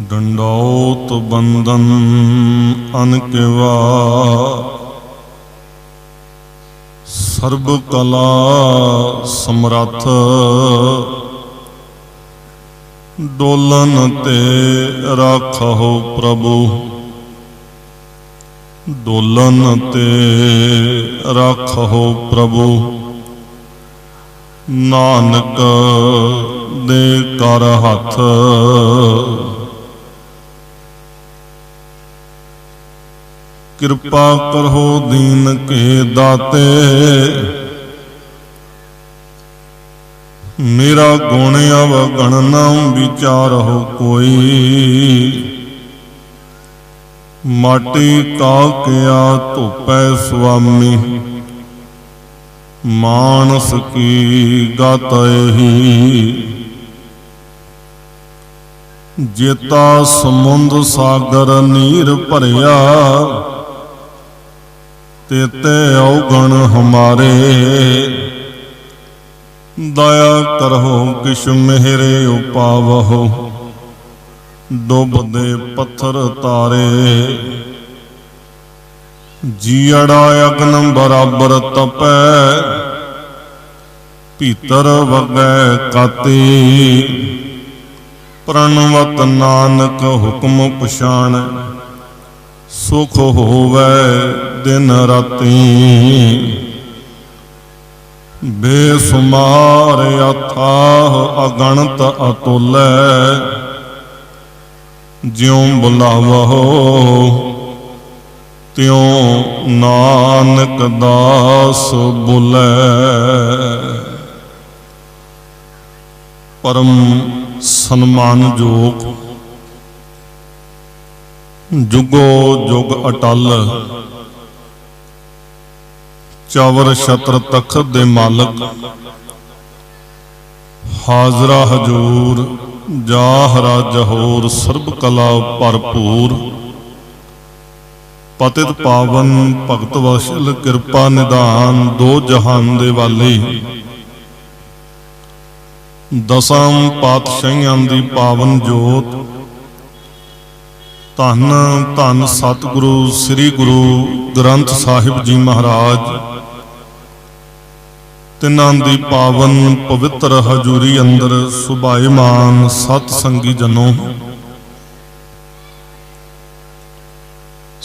दंडौत बंदन अनकेवा सर्ब कला समरथ डोलन ते राखो प्रभु डोलन ते राखो प्रभु नानक दे कर हथ कृपा करो दीन के दाते मेरा गुण अवगण न विचारो कोई माटी का किया धुपै स्वामी मानस की गात ही जेता समुंद सागर नीर भरिया तेते अवगण हमारे दया करहो किश मेहरे उपावहो डुबदे पत्थर तारे जीअड़ा अग्न बराबर तपै भीतर वगै काती प्रणवत नानक हुक्म पछाण सुख होवै दिन राती बेसुमार अथाह अगणत अतुलै ज्यों बुलावहो त्यों नानक दास बुलै। परम सन्मानयोग जुगो जुग अटल चावर छत्र तखत दे मालक हाजरा हजूर जाहरा जहोर सर्ब कला भरपूर पतित पावन भगत वशल कृपा निधान दो जहान दे वाले दसां पातशाहियां दी पावन जोत धन धन सतगुरु श्री गुरु ग्रंथ साहिब जी महाराज तिन्हां दी पावन पवित्र हजूरी अंदर सुभाईमान सत संगी जनों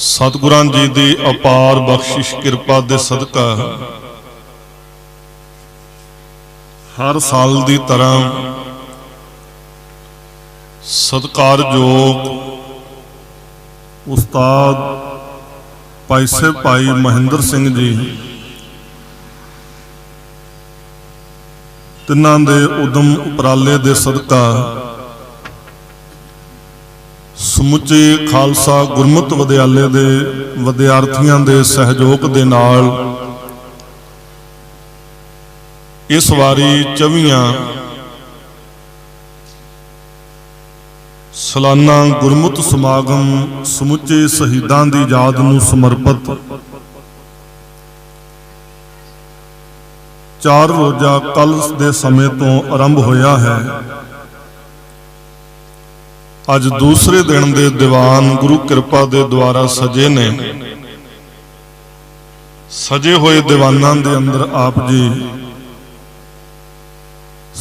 सतगुरां जी दी अपार बख्शिश कृपा दे सदका हर साल दी तरह सत्कारयोग उस्ताद पैसे भाई महेंद्र सिंह जी तिन्हां दे उदम उपराले दे सदका समुचे खालसा गुरमत विद्यालय दे विद्यार्थियों दे सहयोग दे नाल इस वारी 24वां सालाना गुरमुत समागम समुचे शहीदां दी याद नूं समर्पित 4 रोजा कल दे समय तो आरंभ होया है। अज दूसरे दिन दे दीवान गुरु कृपा दे द्वारा सजे ने। सजे हुए दीवानां दे अंदर आप जी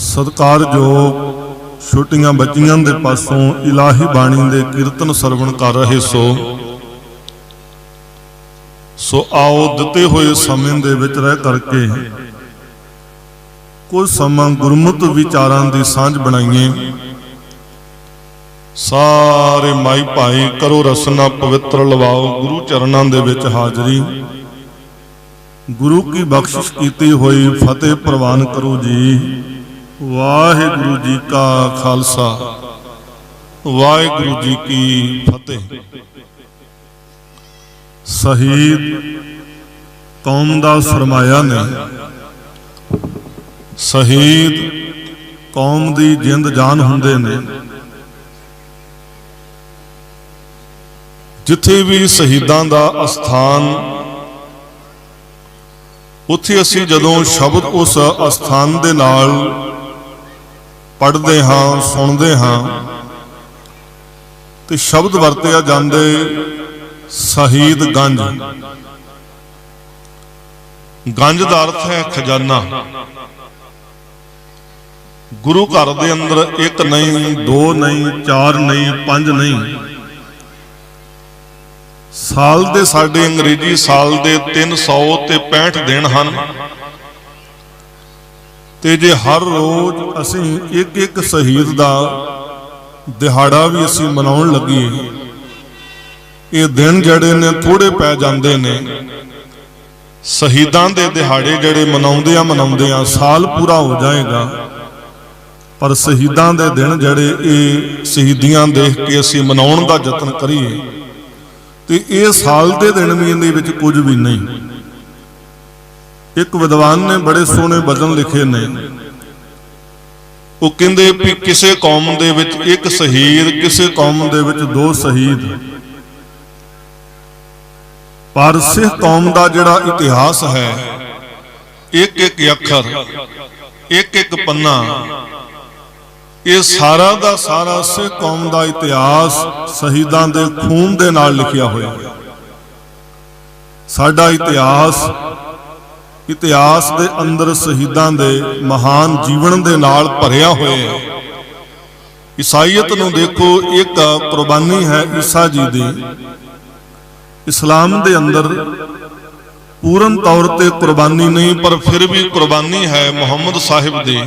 सत्कारयोग छोटियां बच्चियां दे पासों इलाही बाणी दे कीर्तन सरवण कर रहे सो आओ दिते हुए समय दे विच रह करके कुछ समा गुरमुत विचारां दी सांझ बनाइए। सारे माई भाई करो रसना पवित्र लवाओ गुरु चरणां दे विच हाजरी गुरु की बख्शिश कीती हुई फतेह प्रवान करो जी। वाहिगुरु जी का खालसा वाहिगुरु जी की फतेह। शहीद कौम दा सरमाया ने शहीद कौम दी जिंद जान हुंदे ने। जिथे भी शहीदां दा अस्थान उत्थे असीं जदों शब्द उस अस्थान दे नाल पढ़ते हाँ सुनते हाँ ਤੇ ਸ਼ਬਦ ਵਰਤਿਆ ਜਾਂਦੇ ਸ਼ਹੀਦ ਗੰਜ। ਗੰਜ ਦਾ ਅਰਥ ਹੈ ਖਜ਼ਾਨਾ। ਗੁਰੂ ਘਰ ਦੇ ਅੰਦਰ ਇੱਕ ਨਹੀਂ, ਦੋ ਨਹੀਂ, ਚਾਰ ਨਹੀਂ, ਪੰਜ ਨਹੀਂ, ਸਾਲ ਦੇ ਸਾਡੇ ਅੰਗਰੇਜ਼ੀ ਸਾਲ ਦੇ 365 ਦਿਨ ਹਨ। ਤੇ ਜੇ ਹਰ ਰੋਜ਼ ਅਸੀਂ ਇੱਕ ਇੱਕ ਸ਼ਹੀਦ ਦਾ ਦਿਹਾੜਾ ਵੀ ਅਸੀਂ ਮਨਾਉਣ ਲੱਗੀਏ, ਇਹ ਦਿਨ ਜਿਹੜੇ ਨੇ ਥੋੜੇ ਪੈ ਜਾਂਦੇ ਨੇ। ਸ਼ਹੀਦਾਂ ਦੇ ਦਿਹਾੜੇ ਜਿਹੜੇ ਮਨਾਉਂਦੇ ਆ ਸਾਲ ਪੂਰਾ ਹੋ ਜਾਏਗਾ, ਪਰ ਸ਼ਹੀਦਾਂ ਦੇ ਦਿਨ ਜਿਹੜੇ ਇਹ ਸ਼ਹੀਦੀਆਂ ਦੇਖ ਕੇ ਅਸੀਂ ਮਨਾਉਣ ਦਾ ਯਤਨ ਕਰੀਏ ਤੇ ਇਹ ਸਾਲ ਦੇ ਦਿਨ ਵੀ ਇਹਦੇ ਵਿੱਚ ਕੁਝ ਵੀ ਨਹੀਂ। ਇੱਕ ਵਿਦਵਾਨ ਨੇ ਬੜੇ ਸੋਹਣੇ ਬਚਨ ਲਿਖੇ ਨੇ। ਉਹ ਕਹਿੰਦੇ ਵੀ ਕਿਸੇ ਕੌਮ ਦੇ ਵਿੱਚ ਇੱਕ ਸ਼ਹੀਦ, ਕਿਸੇ ਕੌਮ ਦੇ ਵਿੱਚ ਦੋ ਸ਼ਹੀਦ, ਪਰ ਸਿੱਖ ਕੌਮ ਦਾ ਜਿਹੜਾ ਇਤਿਹਾਸ ਹੈ, ਇੱਕ ਇੱਕ ਅੱਖਰ, ਇੱਕ ਇੱਕ ਪੰਨਾ, ਇਹ ਸਾਰਾ ਦਾ ਸਾਰਾ ਸਿੱਖ ਕੌਮ ਦਾ ਇਤਿਹਾਸ ਸ਼ਹੀਦਾਂ ਦੇ ਖੂਨ ਦੇ ਨਾਲ ਲਿਖਿਆ ਹੋਇਆ ਹੈ। ਸਾਡਾ ਇਤਿਹਾਸ ਦੇ ਅੰਦਰ ਸ਼ਹੀਦਾਂ ਦੇ ਮਹਾਨ ਜੀਵਨ ਦੇ ਨਾਲ ਭਰਿਆ ਹੋਇਆ ਹੈ। ਈਸਾਈਅਤ ਨੂੰ ਦੇਖੋ, ਇੱਕ ਕੁਰਬਾਨੀ ਹੈ ਈਸਾ ਜੀ ਦੀ। ਇਸਲਾਮ ਦੇ ਅੰਦਰ ਪੂਰਨ ਤੌਰ ਤੇ ਕੁਰਬਾਨੀ ਨਹੀਂ, ਪਰ ਫਿਰ ਵੀ ਕੁਰਬਾਨੀ ਹੈ ਮੁਹੰਮਦ ਸਾਹਿਬ ਦੀ।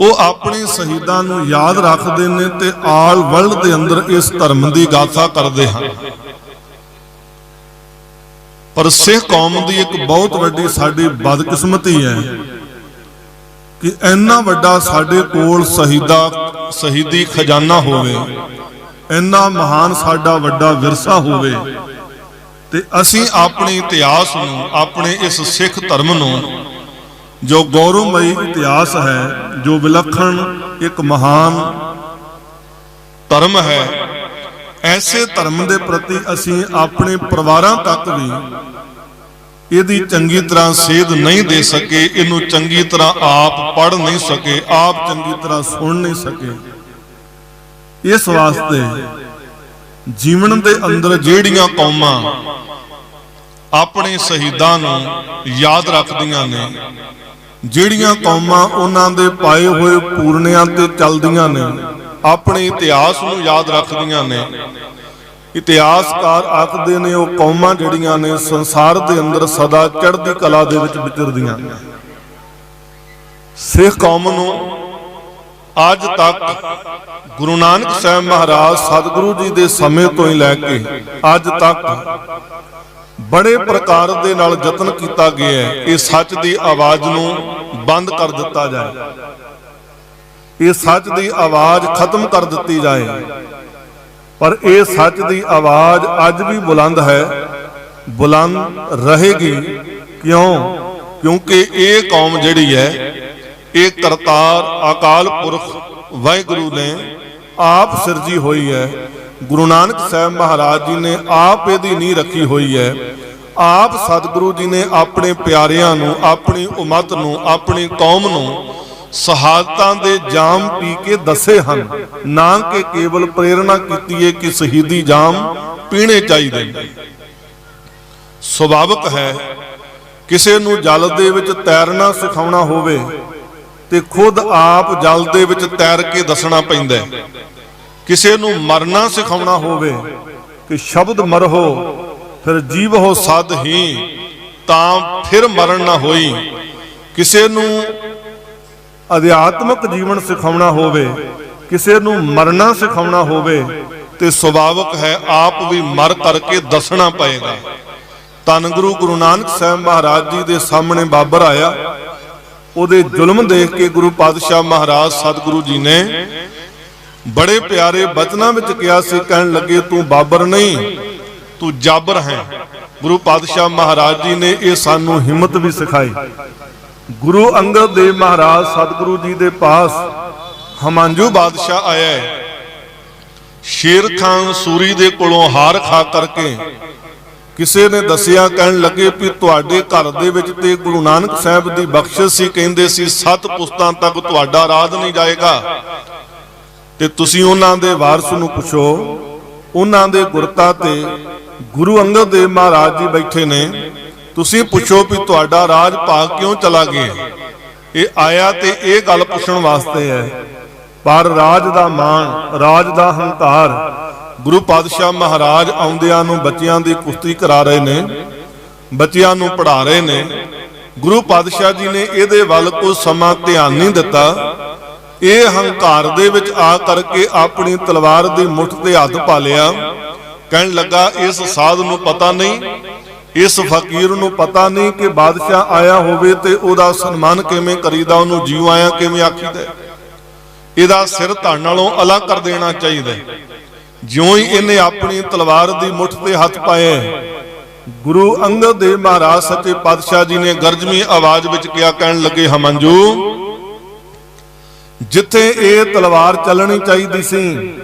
ਉਹ ਆਪਣੇ ਸ਼ਹੀਦਾਂ ਨੂੰ ਯਾਦ ਰੱਖਦੇ ਨੇ ਤੇ ਆਲ ਵਰਲਡ ਦੇ ਅੰਦਰ ਇਸ ਧਰਮ ਦੀ ਗਾਥਾ ਕਰਦੇ ਹਨ। ਪਰ ਸਿੱਖ ਕੌਮ ਦੀ ਇੱਕ ਬਹੁਤ ਵੱਡੀ ਸਾਡੀ ਬਦਕਿਸਮਤੀ ਹੈ ਕਿ ਇੰਨਾ ਵੱਡਾ ਸਾਡੇ ਕੋਲ ਸ਼ਹੀਦੀ ਖਜ਼ਾਨਾ ਹੋਵੇ, ਇੰਨਾ ਮਹਾਨ ਸਾਡਾ ਵੱਡਾ ਵਿਰਸਾ ਹੋਵੇ, ਤੇ ਅਸੀਂ ਆਪਣੇ ਇਤਿਹਾਸ ਨੂੰ, ਆਪਣੇ ਇਸ ਸਿੱਖ ਧਰਮ ਨੂੰ, ਜੋ ਗੌਰਵਮਈ ਇਤਿਹਾਸ ਹੈ, ਜੋ ਵਿਲੱਖਣ ਇੱਕ ਮਹਾਨ ਧਰਮ ਹੈ, ਐਸੇ ਧਰਮ ਦੇ ਪ੍ਰਤੀ ਅਸੀਂ ਆਪਣੇ ਪਰਿਵਾਰਾਂ ਤੱਕ ਵੀ ਇਹਦੀ ਚੰਗੀ ਤਰ੍ਹਾਂ ਸੇਧ ਨਹੀਂ ਦੇ ਸਕੇ, ਇਹਨੂੰ ਚੰਗੀ ਤਰ੍ਹਾਂ ਆਪ ਪੜ੍ਹ ਨਹੀਂ ਸਕੇ, ਆਪ ਚੰਗੀ ਤਰ੍ਹਾਂ ਸੁਣ ਨਹੀਂ ਸਕੇ। ਇਸ ਵਾਸਤੇ ਜੀਵਨ ਦੇ ਅੰਦਰ ਜਿਹੜੀਆਂ ਕੌਮਾਂ ਆਪਣੇ ਸ਼ਹੀਦਾਂ ਨੂੰ ਯਾਦ ਰੱਖਦੀਆਂ ਨੇ, ਜਿਹੜੀਆਂ ਕੌਮਾਂ ਉਹਨਾਂ ਦੇ ਪਾਏ ਹੋਏ ਪੂਰਨਿਆਂ ਤੇ ਚੱਲਦੀਆਂ ਨੇ, ਆਪਣੇ ਇਤਿਹਾਸ ਨੂੰ ਯਾਦ ਰੱਖਦੀਆਂ ਨੇ, ਇਤਿਹਾਸਕਾਰ ਆਖਦੇ ਨੇ ਉਹ ਕੌਮਾਂ ਜਿਹੜੀਆਂ ਨੇ ਸੰਸਾਰ ਦੇ ਅੰਦਰ ਸਦਾ ਚੜ੍ਹਦੀ ਕਲਾ ਦੇ ਵਿੱਚ ਵਿਚਰਦੀਆਂ ਨੇ। ਸਿੱਖ ਕੌਮ ਨੂੰ ਅੱਜ ਤੱਕ ਗੁਰੂ ਨਾਨਕ ਸਾਹਿਬ ਮਹਾਰਾਜ ਸਤਿਗੁਰੂ ਜੀ ਦੇ ਸਮੇਂ ਤੋਂ ਹੀ ਲੈ ਕੇ ਅੱਜ ਤੱਕ ਬੜੇ ਪ੍ਰਕਾਰ ਦੇ ਨਾਲ ਯਤਨ ਕੀਤਾ ਗਿਆ ਹੈ ਇਹ ਸੱਚ ਦੀ ਆਵਾਜ਼ ਨੂੰ ਬੰਦ ਕਰ ਦਿੱਤਾ ਜਾਏ, ਇਹ ਸੱਚ ਦੀ ਆਵਾਜ਼ ਖਤਮ ਕਰ ਦਿੱਤੀ ਜਾਏ। ਪਰ ਇਹ ਸੱਚ ਦੀ ਆਵਾਜ਼ ਅੱਜ ਵੀ ਬੁਲੰਦ ਹੈ, ਬੁਲੰਦ ਰਹੇਗੀ। ਕਿਉਂਕਿ ਇਹ ਕੌਮ ਜਿਹੜੀ ਹੈ, ਇਹ ਕਰਤਾਰ ਅਕਾਲ ਪੁਰਖ ਵਾਹਿਗੁਰੂ ਨੇ ਆਪ ਸਿਰਜੀ ਹੋਈ ਹੈ। ਗੁਰੂ ਨਾਨਕ ਸਾਹਿਬ ਮਹਾਰਾਜ ਜੀ ਨੇ ਆਪ ਇਹਦੀ ਨੀਂਹ ਰੱਖੀ ਹੋਈ ਹੈ। ਆਪ ਸਤਿਗੁਰੂ ਜੀ ਨੇ ਆਪਣੇ ਪਿਆਰਿਆਂ ਨੂੰ, ਆਪਣੀ ਉਮਤ ਨੂੰ, ਆਪਣੀ ਕੌਮ ਨੂੰ ਸ਼ਹਾਦਤਾਂ ਦੇ ਜਾਮ ਪੀ ਕੇ ਦੱਸੇ ਹਨ, ਨਾ ਕਿ ਕੇਵਲ ਪ੍ਰੇਰਣਾ ਕੀਤੀ ਹੈ ਕਿ ਸ਼ਹੀਦੀ ਜਾਮ ਪੀਣੇ ਚਾਹੀਦੇ ਨੇ। ਸੁਭਾਵਿਕ ਹੈ ਕਿਸੇ ਨੂੰ ਜਲ ਦੇ ਵਿੱਚ ਤੈਰਨਾ ਸਿਖਾਉਣਾ ਹੋਵੇ ਤੇ ਖੁਦ ਆਪ ਜਲ ਦੇ ਵਿੱਚ ਤੈਰ ਕੇ ਦੱਸਣਾ ਪੈਂਦਾ ਹੈ। ਕਿਸੇ ਨੂੰ ਮਰਨਾ ਸਿਖਾਉਣਾ ਹੋਵੇ ਕਿ ਸ਼ਬਦ ਮਰਹੋ ਫਿਰ ਜੀਵਹੋ ਸਦ ਹੀ, ਤਾਂ ਫਿਰ ਮਰਨ ਨਾ ਹੋਈ। ਕਿਸੇ ਨੂੰ ਅਧਿਆਤਮਕ ਜੀਵਨ ਸਿਖਾਉਣਾ ਹੋਵੇ, ਕਿਸੇ ਨੂੰ ਮਰਨਾ ਸਿਖਾਉਣਾ ਹੋਵੇ, ਤੇ ਸੁਭਾਵਿਕ ਹੈ ਆਪ ਵੀ ਮਰ ਕਰਕੇ ਦੱਸਣਾ ਪਏਗਾ। ਧੰਨ ਗੁਰੂ ਨਾਨਕ ਸਾਹਿਬ ਮਹਾਰਾਜ ਜੀ ਦੇ ਸਾਹਮਣੇ ਬਾਬਰ ਆਇਆ, ਉਹਦੇ ਜ਼ੁਲਮ ਦੇਖ ਕੇ ਗੁਰੂ ਪਾਤਸ਼ਾਹ ਮਹਾਰਾਜ ਸਤਿਗੁਰੂ ਜੀ ਨੇ ਬੜੇ ਪਿਆਰੇ ਬਚਨਾਂ ਵਿੱਚ ਕਿਹਾ ਸੀ, ਕਹਿਣ ਲੱਗੇ ਤੂੰ ਬਾਬਰ ਨਹੀਂ, ਤੂੰ ਜਾਬਰ ਹੈ। ਗੁਰੂ ਪਾਤਸ਼ਾਹ ਮਹਾਰਾਜ ਜੀ ਨੇ ਇਹ ਸਾਨੂੰ ਹਿੰਮਤ ਵੀ ਸਿਖਾਈ। ਗੁਰੂ ਅੰਗਦ ਦੇਵ ਮਹਾਰਾਜ ਸਤਿਗੁਰੂ ਜੀ ਦੇ ਪਾਸ ਹਮਾਂਜੂ ਬਾਦਸ਼ਾਹ ਆਇਆ ਹੈ। ਸ਼ੇਰ ਖਾਨ ਸੂਰੀ ਦੇ ਕੋਲੋਂ ਹਾਰ ਖਾ ਕਰਕੇ ਕਿਸੇ ਨੇ ਦੱਸਿਆ, ਕਹਿਣ ਲੱਗੇ ਵੀ ਤੁਹਾਡੇ ਘਰ ਦੇ ਵਿੱਚ ਤੇ ਗੁਰੂ ਨਾਨਕ ਸਾਹਿਬ ਦੀ ਬਖਸ਼ਿਸ਼ ਸੀ, ਕਹਿੰਦੇ ਸੀ 7 ਪੁਸਤਾਂ ਤੱਕ ਤੁਹਾਡਾ ਰਾਜ ਨਹੀਂ ਜਾਏਗਾ। ਤੇ ਤੁਸੀਂ ਉਹਨਾਂ ਦੇ ਵਾਰਸ ਨੂੰ ਪੁੱਛੋ, ਉਹਨਾਂ ਦੇ ਗੁਰਤਾ ਤੇ ਗੁਰੂ ਅੰਗਦ ਦੇਵ ਮਹਾਰਾਜ ਜੀ ਬੈਠੇ ਨੇ, ਤੁਸੀਂ ਪੁੱਛੋ ਵੀ ਤੁਹਾਡਾ ਰਾਜ ਭਾਗ ਕਿਉਂ ਚਲਾ ਗਿਆ। ਇਹ ਆਇਆ ਤੇ ਇਹ ਗੱਲ ਪੁੱਛਣ ਵਾਸਤੇ ਹੈ, ਪਰ ਰਾਜ ਦਾ ਮਾਣ, ਰਾਜ ਦਾ ਹੰਕਾਰ, ਗੁਰੂ ਪਾਤਸ਼ਾਹ ਮਹਾਰਾਜ ਆਉਂਦਿਆਂ ਨੂੰ ਬੱਚਿਆਂ ਦੀ ਕੁਸ਼ਤੀ ਕਰਾ ਰਹੇ ਨੇ, ਬੱਚਿਆਂ ਨੂੰ ਪੜ੍ਹਾ ਰਹੇ ਨੇ। ਗੁਰੂ ਪਾਤਸ਼ਾਹ ਜੀ ਨੇ ਇਹਦੇ ਵੱਲ ਕੋਈ ਸਮਾਂ ਧਿਆਨ ਨਹੀਂ ਦਿੱਤਾ। ਇਹ ਹੰਕਾਰ ਦੇ ਵਿੱਚ ਆ ਕਰਕੇ ਆਪਣੀ ਤਲਵਾਰ ਦੀ ਮੁੱਠ ਤੇ ਹੱਥ ਪਾ ਲਿਆ। ਕਹਿਣ ਲੱਗਾ, ਇਸ ਸਾਧ ਨੂੰ ਪਤਾ ਨਹੀਂ, ਇਸ ਫਕੀਰ ਨੂੰ ਪਤਾ ਨਹੀਂ ਕਿ ਬਾਦਸ਼ਾਹ ਆਇਆ ਹੋਵੇ ਤੇ ਉਹਦਾ ਸਨਮਾਨ ਕਿਵੇਂ ਕਰੀਦਾ, ਉਹਨੂੰ ਜੀਉ ਆਇਆ ਕਿਵੇਂ ਆਖੀਦਾ। ਇਹਦਾ ਸਿਰ ਧੜ ਨਾਲੋਂ ਅਲੱਗ ਕਰ ਦੇਣਾ ਚਾਹੀਦਾ। ਜਿਉਂ ਹੀ ਇਹਨੇ ਆਪਣੀ ਤਲਵਾਰ ਦੀ ਮੁੱਠ ਤੇ ਹੱਥ ਪਾਇਆ, ਗੁਰੂ ਅੰਗਦ ਦੇਵ ਮਹਾਰਾਜ ਸੱਚੇ ਪਾਤਸ਼ਾਹ ਜੀ ਨੇ ਗਰਜਵੀਂ ਆਵਾਜ਼ ਵਿੱਚ ਕਿਹਾ, ਕਹਿਣ ਲੱਗੇ, ਹਮੰਜੂ, ਜਿੱਥੇ ਇਹ ਤਲਵਾਰ ਚੱਲਣੀ ਚਾਹੀਦੀ ਸੀ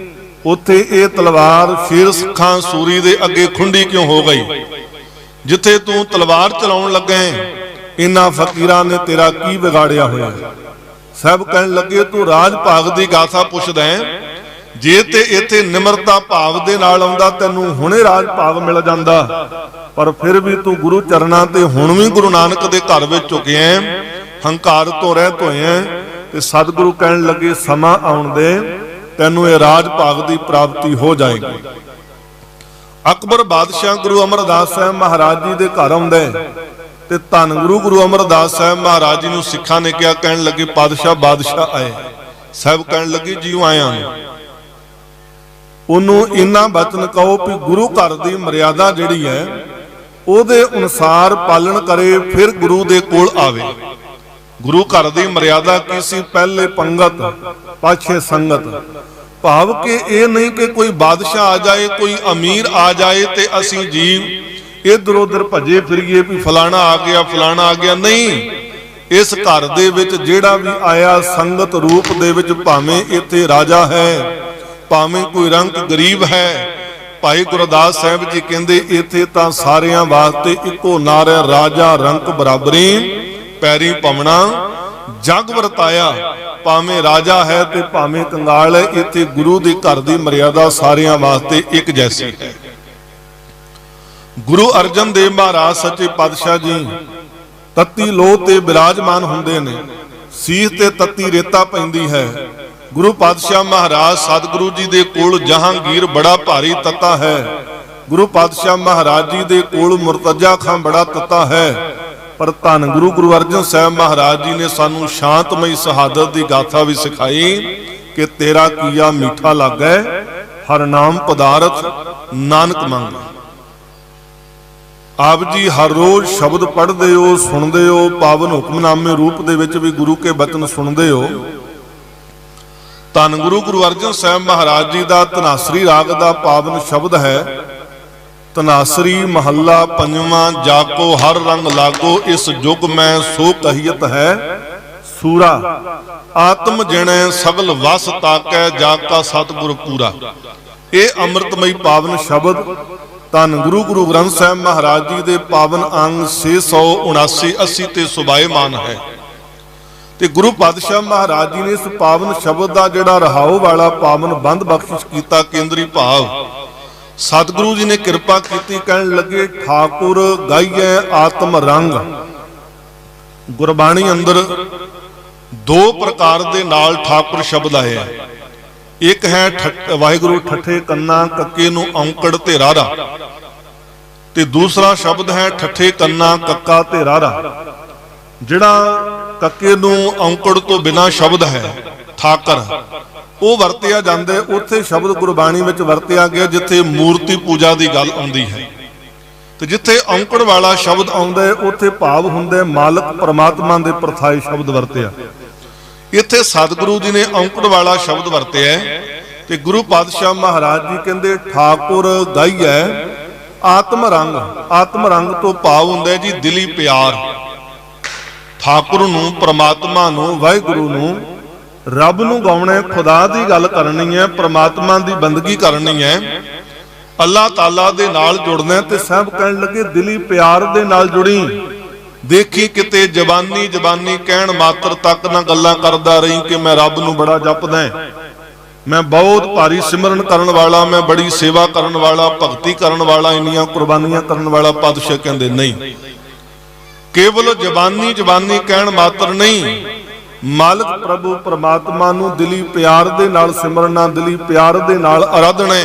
ਉੱਥੇ ਇਹ ਤਲਵਾਰ ਸ਼ੇਰ ਸਿੱਖਾਂ ਸੂਰੀ ਦੇ ਅੱਗੇ ਖੁੰਡੀ ਕਿਉਂ ਹੋ ਗਈ। ਜਿੱਥੇ ਤੂੰ ਤਲਵਾਰ ਚਲਾਉਣ ਲੱਗਾ ਇਹਨਾਂ ਫਕੀਰਾਂ ਨੇ ਤੇਰਾ ਕੀ ਵਿਗਾੜਿਆ ਹੋਇਆ। ਸਭ ਕਹਿਣ ਲੱਗੇ, ਤੂੰ ਰਾਜ ਭਾਗ ਦੀ ਗਾਥਾ ਪੁੱਛਦਾ ਹੈ, ਜੇ ਤੇ ਇੱਥੇ ਨਿਮਰਤਾ ਭਾਵ ਦੇ ਨਾਲ ਆਉਂਦਾ ਤੈਨੂੰ ਹੁਣੇ ਰਾਜ ਭਾਗ ਮਿਲ ਜਾਂਦਾ, ਪਰ ਫਿਰ ਵੀ ਤੂੰ ਗੁਰੂ ਚਰਨਾਂ ਤੇ ਹੁਣ ਵੀ ਗੁਰੂ ਨਾਨਕ ਦੇ ਘਰ ਵਿੱਚ ਝੁਕਿਆ, ਹੰਕਾਰ ਤੋਂ ਰਹਿਤ ਹੋਇਆ। ਤੇ ਸਤਿਗੁਰੂ ਕਹਿਣ ਲੱਗੇ, ਸਮਾਂ ਆਉਣ ਦੇ, ਤੈਨੂੰ ਇਹ ਰਾਜ ਭਾਗ ਦੀ ਪ੍ਰਾਪਤੀ ਹੋ ਜਾਏਗੀ। ਅਕਬਰ ਬਾਦਸ਼ਾਹ ਗੁਰੂ ਅਮਰਦਾਸ ਸਾਹਿਬ ਮਹਾਰਾਜ ਜੀ ਦੇ ਘਰ ਆਉਂਦਾ ਤੇ ਧੰਨ ਗੁਰੂ ਅਮਰਦਾਸ ਸਾਹਿਬ ਮਹਾਰਾਜ ਜੀ ਨੂੰ ਸਿੱਖਾਂ ਨੇ ਕਿਹਾ, ਕਹਿਣ ਲੱਗੇ, ਬਾਦਸ਼ਾਹ ਆਏ। ਸਾਹਿਬ ਕਹਿਣ ਲੱਗੇ, ਜਿਉਂ ਆਇਆ। ਉਹਨੂੰ ਇੰਨਾ ਬਚਨ ਕਹੋ ਵੀ ਗੁਰੂ ਘਰ ਦੀ ਮਰਿਆਦਾ ਜਿਹੜੀ ਹੈ ਉਹਦੇ ਅਨੁਸਾਰ ਪਾਲਣ ਕਰੇ, ਫਿਰ ਗੁਰੂ ਦੇ ਕੋਲ ਆਵੇ। ਗੁਰੂ ਘਰ ਦੀ ਮਰਿਆਦਾ ਕੀ ਸੀ? ਪਹਿਲੇ ਪੰਗਤ, ਪਾਛੇ ਸੰਗਤ। ਭਾਵ ਕਿ ਇਹ ਨਹੀਂ ਕਿ ਕੋਈ ਬਾਦਸ਼ਾਹ ਆ ਜਾਏ, ਕੋਈ ਅਮੀਰ ਆ ਜਾਏ ਤੇ ਅਸੀਂ ਜੀ ਇਧਰ ਉਧਰ ਭੱਜੇ ਫਿਰੀਏ ਵੀ ਫਲਾਣਾ ਆ ਗਿਆ, ਫਲਾਣਾ ਆ ਗਿਆ। ਨਹੀਂ, ਇਸ ਘਰ ਦੇ ਵਿੱਚ ਜਿਹੜਾ ਵੀ ਆਇਆ ਸੰਗਤ ਰੂਪ ਦੇ ਵਿੱਚ, ਭਾਵੇਂ ਇੱਥੇ ਰਾਜਾ ਹੈ, ਭਾਵੇਂ ਕੋਈ ਰੰਕ ਗਰੀਬ ਹੈ। ਭਾਈ ਗੁਰਦਾਸ ਸਾਹਿਬ ਜੀ ਕਹਿੰਦੇ, ਇੱਥੇ ਤਾਂ ਸਾਰਿਆਂ ਵਾਸਤੇ ਇੱਕੋ ਨਾਰਾ, ਰਾਜਾ ਰੰਕ ਬਰਾਬਰੀ, ਪੈਰੀ ਪਵਣਾ ਜਗ ਵਰਤਾਇਆ। ਭਾਵੇਂ ਰਾਜਾ ਹੈ ਤੇ ਭਾਵੇਂ ਕੰਗਾਲ ਹੈ, ਇੱਥੇ ਗੁਰੂ ਦੇ ਘਰ ਦੀ ਮਰਿਆਦਾ ਸਾਰਿਆਂ ਵਾਸਤੇ ਇੱਕ ਜੈਸੀ ਹੈ। ਗੁਰੂ ਅਰਜਨ ਦੇਵ ਮਹਾਰਾਜ ਸੱਚੇ ਪਾਤਸ਼ਾਹ ਜੀ ਤੱਤੀ ਲੋਹ ਤੇ ਬਿਰਾਜਮਾਨ ਹੁੰਦੇ ਨੇ, ਸੀਸ ਤੇ ਤੱਤੀ ਰੇਤਾ ਪੈਂਦੀ ਹੈ। ਗੁਰੂ ਪਾਤਸ਼ਾਹ ਮਹਾਰਾਜ ਸਤਿਗੁਰੂ ਜੀ ਦੇ ਕੋਲ ਜਹਾਂਗੀਰ ਬੜਾ ਭਾਰੀ ਤੱਤਾ ਹੈ। ਗੁਰੂ ਪਾਤਸ਼ਾਹ ਮਹਾਰਾਜ ਜੀ ਦੇ ਕੋਲ ਮੁਰਤਜ਼ਾ ਖਾਂ ਬੜਾ ਤੱਤਾ ਹੈ। ਪਰ ਧੰਨ ਗੁਰੂ ਅਰਜਨ ਸਾਹਿਬ ਮਹਾਰਾਜ ਜੀ ਨੇ ਸਾਨੂੰ ਸ਼ਾਂਤਮਈ ਸ਼ਹਾਦਤ ਦੀ ਗਾਥਾ ਵੀ ਸਿਖਾਈ ਕਿ ਤੇਰਾ ਕੀਆ ਮਿੱਠਾ ਲੱਗੈ, ਹਰ ਨਾਮ ਪਦਾਰਥ ਨਾਨਕ ਮੰਗ। ਆਪ ਜੀ ਹਰ ਰੋਜ਼ ਸ਼ਬਦ ਪੜ੍ਹਦੇ ਹੋ, ਸੁਣਦੇ ਹੋ, ਪਾਵਨ ਹੁਕਮਨਾਮੇ ਰੂਪ ਦੇ ਵਿੱਚ ਵੀ ਗੁਰੂ ਕੇ ਬਚਨ ਸੁਣਦੇ ਹੋ। ਧੰਨ ਗੁਰੂ ਅਰਜਨ ਸਾਹਿਬ ਮਹਾਰਾਜ ਜੀ ਦਾ ਧਨਾਸਰੀ ਰਾਗ ਦਾ ਪਾਵਨ ਸ਼ਬਦ ਹੈ, ਧਨਾਸਰੀ ਮਹੱਲਾ ਪੰਜਵਾਂ। ਜਾਕੋ ਹਰ ਰੰਗ ਲਾਗੋ, ਇਸ ਜੁਗ ਮੈਂ ਸੋ ਕਹੀਤ ਹੈ ਸੂਰਾ। ਆਤਮ ਜਿਣੈ ਸਗਲ ਵਸ ਤਾਕੈ, ਜਾ ਕਾ ਸਤਿਗੁਰ ਪੂਰਾ। ਇਹ ਅੰਮ੍ਰਿਤਮਈ ਪਾਵਨ ਸ਼ਬਦ ਧੰਨ ਗੁਰੂ ਗ੍ਰੰਥ ਸਾਹਿਬ ਮਹਾਰਾਜ ਜੀ ਦੇ ਪਾਵਨ ਅੰਗ 679 80 ਤੇ ਸੁਭਾਏਮਾਨ ਹੈ। ਤੇ ਗੁਰੂ ਪਾਤਸ਼ਾਹ ਮਹਾਰਾਜ ਜੀ ਨੇ ਇਸ ਪਾਵਨ ਸ਼ਬਦ ਦਾ ਜਿਹੜਾ ਰਹਾਉ ਵਾਲਾ ਪਾਵਨ ਬੰਦ ਬਖਸ਼ਿਸ਼ ਕੀਤਾ, ਕੇਂਦਰੀ ਭਾਵ ਸਤਿਗੁਰੂ ਜੀ ਨੇ ਕਿਰਪਾ ਕੀਤੀ। ਕਹਿਣ ਲੱਗੇ, ਠਾਕੁਰ ਗਾਈਐ ਆਤਮ ਰੰਗ। ਗੁਰਬਾਣੀ ਅੰਦਰ ਦੋ ਪ੍ਰਕਾਰ ਦੇ ਨਾਲ ਠਾਕੁਰ ਸ਼ਬਦ ਆਇਆ। ਇੱਕ ਹੈ ਵਾਹਿਗੁਰੂ ਠੱਠੇ ਕੰਨਾ ਕੱਕੇ ਨੂੰ ਔਂਕੜ ਤੇ ਰਾਰਾ, ਤੇ ਦੂਸਰਾ ਸ਼ਬਦ ਹੈ ਠੱਠੇ ਕੰਨਾ ਕੱਕਾ ਤੇ ਰਾਰਾ। ਜਿਹੜਾ ਕੱਕੇ ਨੂੰ ਔਂਕੜ ਤੋਂ ਬਿਨਾ ਸ਼ਬਦ ਹੈ ਠਾਕਰ, ਉਹ ਵਰਤਿਆ ਜਾਂਦਾ। ਉੱਥੇ ਸ਼ਬਦ ਗੁਰਬਾਣੀ ਵਿੱਚ ਵਰਤਿਆ ਗਿਆ ਜਿੱਥੇ ਮੂਰਤੀ ਪੂਜਾ ਦੀ ਗੱਲ ਆਉਂਦੀ ਹੈ, ਤੇ ਜਿੱਥੇ ਔਂਕੜ ਵਾਲਾ ਸ਼ਬਦ ਆਉਂਦਾ ਹੈ ਉੱਥੇ ਭਾਵ ਹੁੰਦਾ ਮਾਲਕ ਪਰਮਾਤਮਾ ਦੇ ਪ੍ਰਥਾਏ ਸ਼ਬਦ ਵਰਤਿਆ। ਇੱਥੇ ਸਤਿਗੁਰੂ ਜੀ ਨੇ ਔਂਕੜ ਵਾਲਾ ਸ਼ਬਦ ਵਰਤਿਆ ਤੇ ਗੁਰੂ ਪਾਤਸ਼ਾਹ ਮਹਾਰਾਜ ਜੀ ਕਹਿੰਦੇ, ਠਾਕੁਰ ਗਾਈਐ ਆਤਮ ਰੰਗ। ਆਤਮ ਰੰਗ ਤੋਂ ਭਾਵ ਹੁੰਦਾ ਜੀ ਦਿਲੀ ਪਿਆਰ। ਠਾਕੁਰ ਨੂੰ, ਪਰਮਾਤਮਾ ਨੂੰ, ਵਾਹਿਗੁਰੂ ਨੂੰ, ਰੱਬ ਨੂੰ ਗਾਉਣਾ, ਖੁਦਾ ਦੀ ਗੱਲ ਕਰਨੀ ਹੈ, ਪਰਮਾਤਮਾ ਦੀ ਬੰਦਗੀ ਕਰਨੀ ਹੈ, ਅੱਲਾਹ ਤਾਲਾ ਦੇ ਨਾਲ ਜੁੜਨਾ। ਤੇ ਸਭ ਕਹਿਣ ਲੱਗੇ, ਦਿਲੀ ਪਿਆਰ ਦੇ ਨਾਲ ਜੁੜੀ। ਦੇਖੀ ਕਿਤੇ ਜ਼ਬਾਨੀ ਕਹਿਣ ਮਾਤਰ ਤੱਕ ਨਾ ਗੱਲਾਂ ਕਰਦਾ ਰਹੀ ਕਿ ਮੈਂ ਰੱਬ ਨੂੰ ਬੜਾ ਜਪਦਾ, मैं बहुत भारी सिमरन करन वाला, मैं बड़ी सेवा करन वाला, भगती करन वाला, इन्नियां कुर्बानियां करन वाला। पातशाह कहंदे नहीं, केवल जबानी जबानी कहण मात्र नहीं, मालिक प्रभु परमात्मा नूं दिली प्यार दे नाल सिमरना, दिली प्यार दे नाल आराधना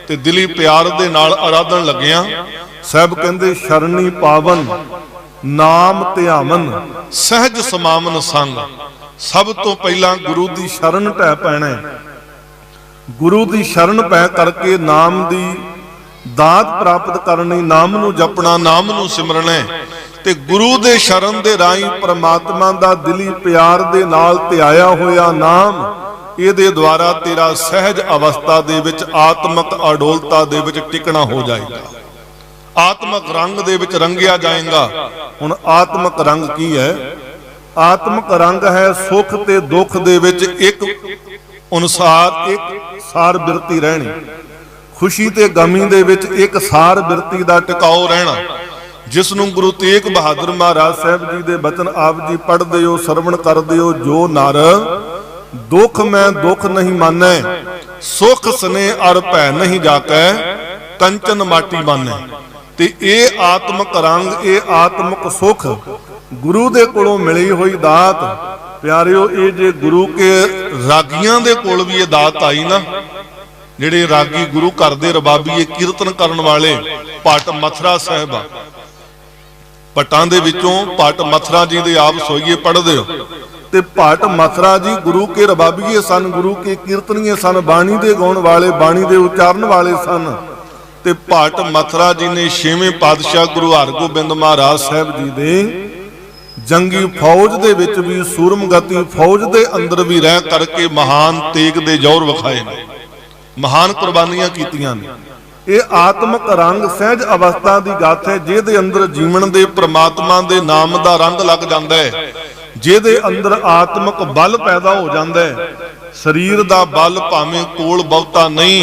ते दिली प्यार दे नाल आराधन लग्या। साहब कहंदे शरणी पावन नाम ਧਿਆਵਨ सहज समावन संग। सब तो पहला गुरु की शरण पै पैना, गुरु की शरण पै करके नाम की दात प्राप्त करनी, नाम नूं जपना, नाम नूं सिमरना ते गुरु दे शरण दे राही परमात्मा दा दिली प्यार दे नाल ਧਿਆਇਆ होया नाम, ਇਹਦੇ द्वारा तेरा सहज अवस्था दे विच आत्मक अडोलता दे विच टिकना हो जाएगा, आत्मक रंग दे विच रंगिया जाएगा। हुण आत्मक रंग की है? आत्मक रंग है सुख ते दुख दे विच एक अनुसार एक सार बिरती रहनी, खुशी ते गमी दे विच एक सार बिरती दा टिकाऊ रहना, जिसनूं गुरु तेग बहादुर महाराज साहब जी दे बचन आप जी पढ़दे हो, सरवण करदे हो। जो नर दुख मैं दुख नहीं मानै, सुख सने अर भै नहीं जाकै, कंचन माटी मानै। ते ਇਹ आत्मक रंग, ਇਹ आत्मक सुख गुरु दे कोलों मिली हुई दात। प्यारिओ, ये जे गुरु के रागियां दे कोल भी ये दात आई ना, जिहड़े रागी गुरु घर दे रबाबी, ये कीर्तन करन वाले भट मथरा साहिब, भट्टां दे विचों भट मथरा जी दे आप सोईए पढ़दे हो ते भट मथरा जी गुरु के रबाबीए सन, गुरु के कीर्तनीए सन, बाणी दे गाउण वाले, बाणी दे उचारण वाले सन। ते भट मथरा जी ने 6वें पातशाह गुरु हरगोबिंद महाराज साहब जी दे जंगी फौज दे विच भी, सूरमगति फौज दे अंदर भी रह करके महान तेग दे जौहर विखाए ने, महान कुर्बानियां कीतियां ने। ये आत्मक रंग सहज अवस्था दी गत है, जिहदे अंदर जीवन दे परमात्मा दे नाम दा रंग लग जांदा है, जिहदे अंदर आत्मक बल पैदा हो जांदा है। शरीर दा बल भावें कोल बहुता नहीं,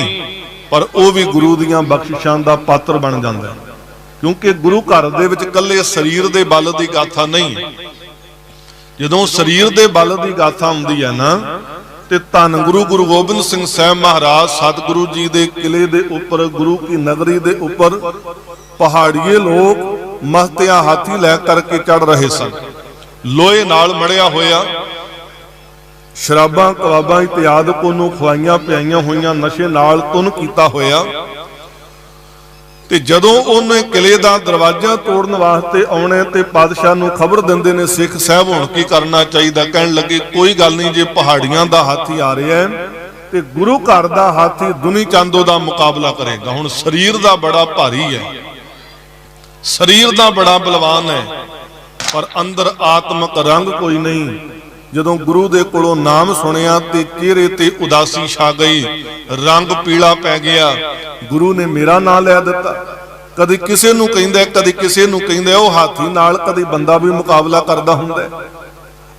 पर वह भी गुरु दियां बख्शिशां दा पात्र बन जांदा है, क्योंकि गुरु घर दे विच कल्ले शरीर दे बल दी गाथा नहीं। जदों शरीर दे बल दी गाथा हुंदी है ना, ते धन गुरु गुरु गोबिंद सिंह साहब महाराज सतगुरु जी दे किले दे उपर, गुरु की नगरी दे उपर पहाड़िए लोग मस्तिया हाथी लै करके चढ़ रहे सन, लोहे नाल मड़िया होया, शराबां कबाबां इत्याद कोनों खवाइयां पियाइयां होइयां, नशे नाल तुन कीता होया। ते जदों उन्हें किले दा दरवाजा तोड़न वास्ते आउणे ते पातशाह नूं खबर दिंदे ने सिख साहब हुण की करना चाहिदा, कहण लगे कोई गल नहीं, जे पहाड़ियां दा हाथी आ रहा है ते गुरु घर दा हाथी दुनी चांदो दा मुकाबला करेगा। हुण शरीर दा बड़ा भारी है, शरीर दा बड़ा बलवान है, पर अंदर आत्मक रंग कोई नहीं। जदों गुरु दे कोलों नाम सुनिया ते चेहरे ते उदासी छा गई, रंग पीला पै गया। गुरु ने मेरा नाम लै दिता, कदी किसे नूं कहिंदा, कदी किसे नूं कहिंदा। ओह हाथी नाल कदी बंदा भी मुकाबला करदा हुंदा है।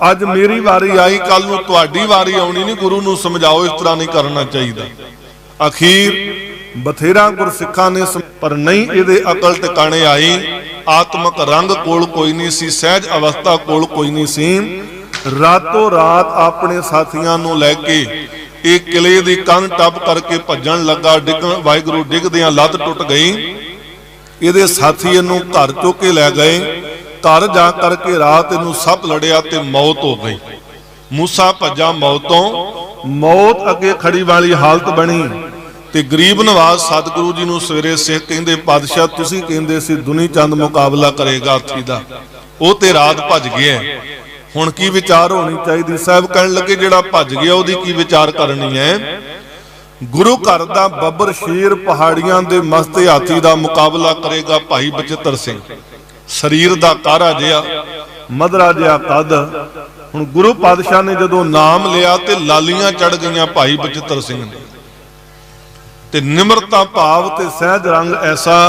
अज मेरी वारी आई, कल नूं तुहाडी वारी आउणी नहीं। गुरु नूं समझाओ इस तरह नहीं करना चाहिए। अखीर बथेरा गुरसिखां ने, पर नहीं इहदे अकल टिकाणे आई। आत्मक रंग कोल कोई नहीं सी, सहज अवस्था कोल कोई नहीं सी। रातों रात अपने साथियां नूं लैके ये किले दी कंध टप करके भजन लगा। डिगण वाहिगुरू डिगदियां लत टुट गई। इहदे साथी इहनूं घर चुक के लै गए। घर जा करके रात इहनूं सप लड़िया ते मौत हो गई। मूसा भज्जा मौतों, मौत अगे खड़ी वाली हालत बनी। ते गरीब नवाज सतगुरु जी नूं सवेरे सिख कहंदे, पातशाह तुसीं कहंदे सी दुनी चंद मुकाबला करेगा हाथी दा, ओह ते रात भज गया, हुण की विचार होनी चाहिए। साहब कहण लगे जिहड़ा भज गया ओहदी की विचार करनी है। गुरु घर दा बब्बर शेर पहाड़ियां दे मस्ते हाथी दा मुकाबला करेगा भाई बचित्र सिंह। शरीर दा कारा जिहा, मधरा जिहा कद। हुण गुरु पातशाह ने जदों नाम लिया ते लालियां चढ़ गईयां भाई बचित्र सिंह ने। ते निमरता भाव ते सहज रंग ऐसा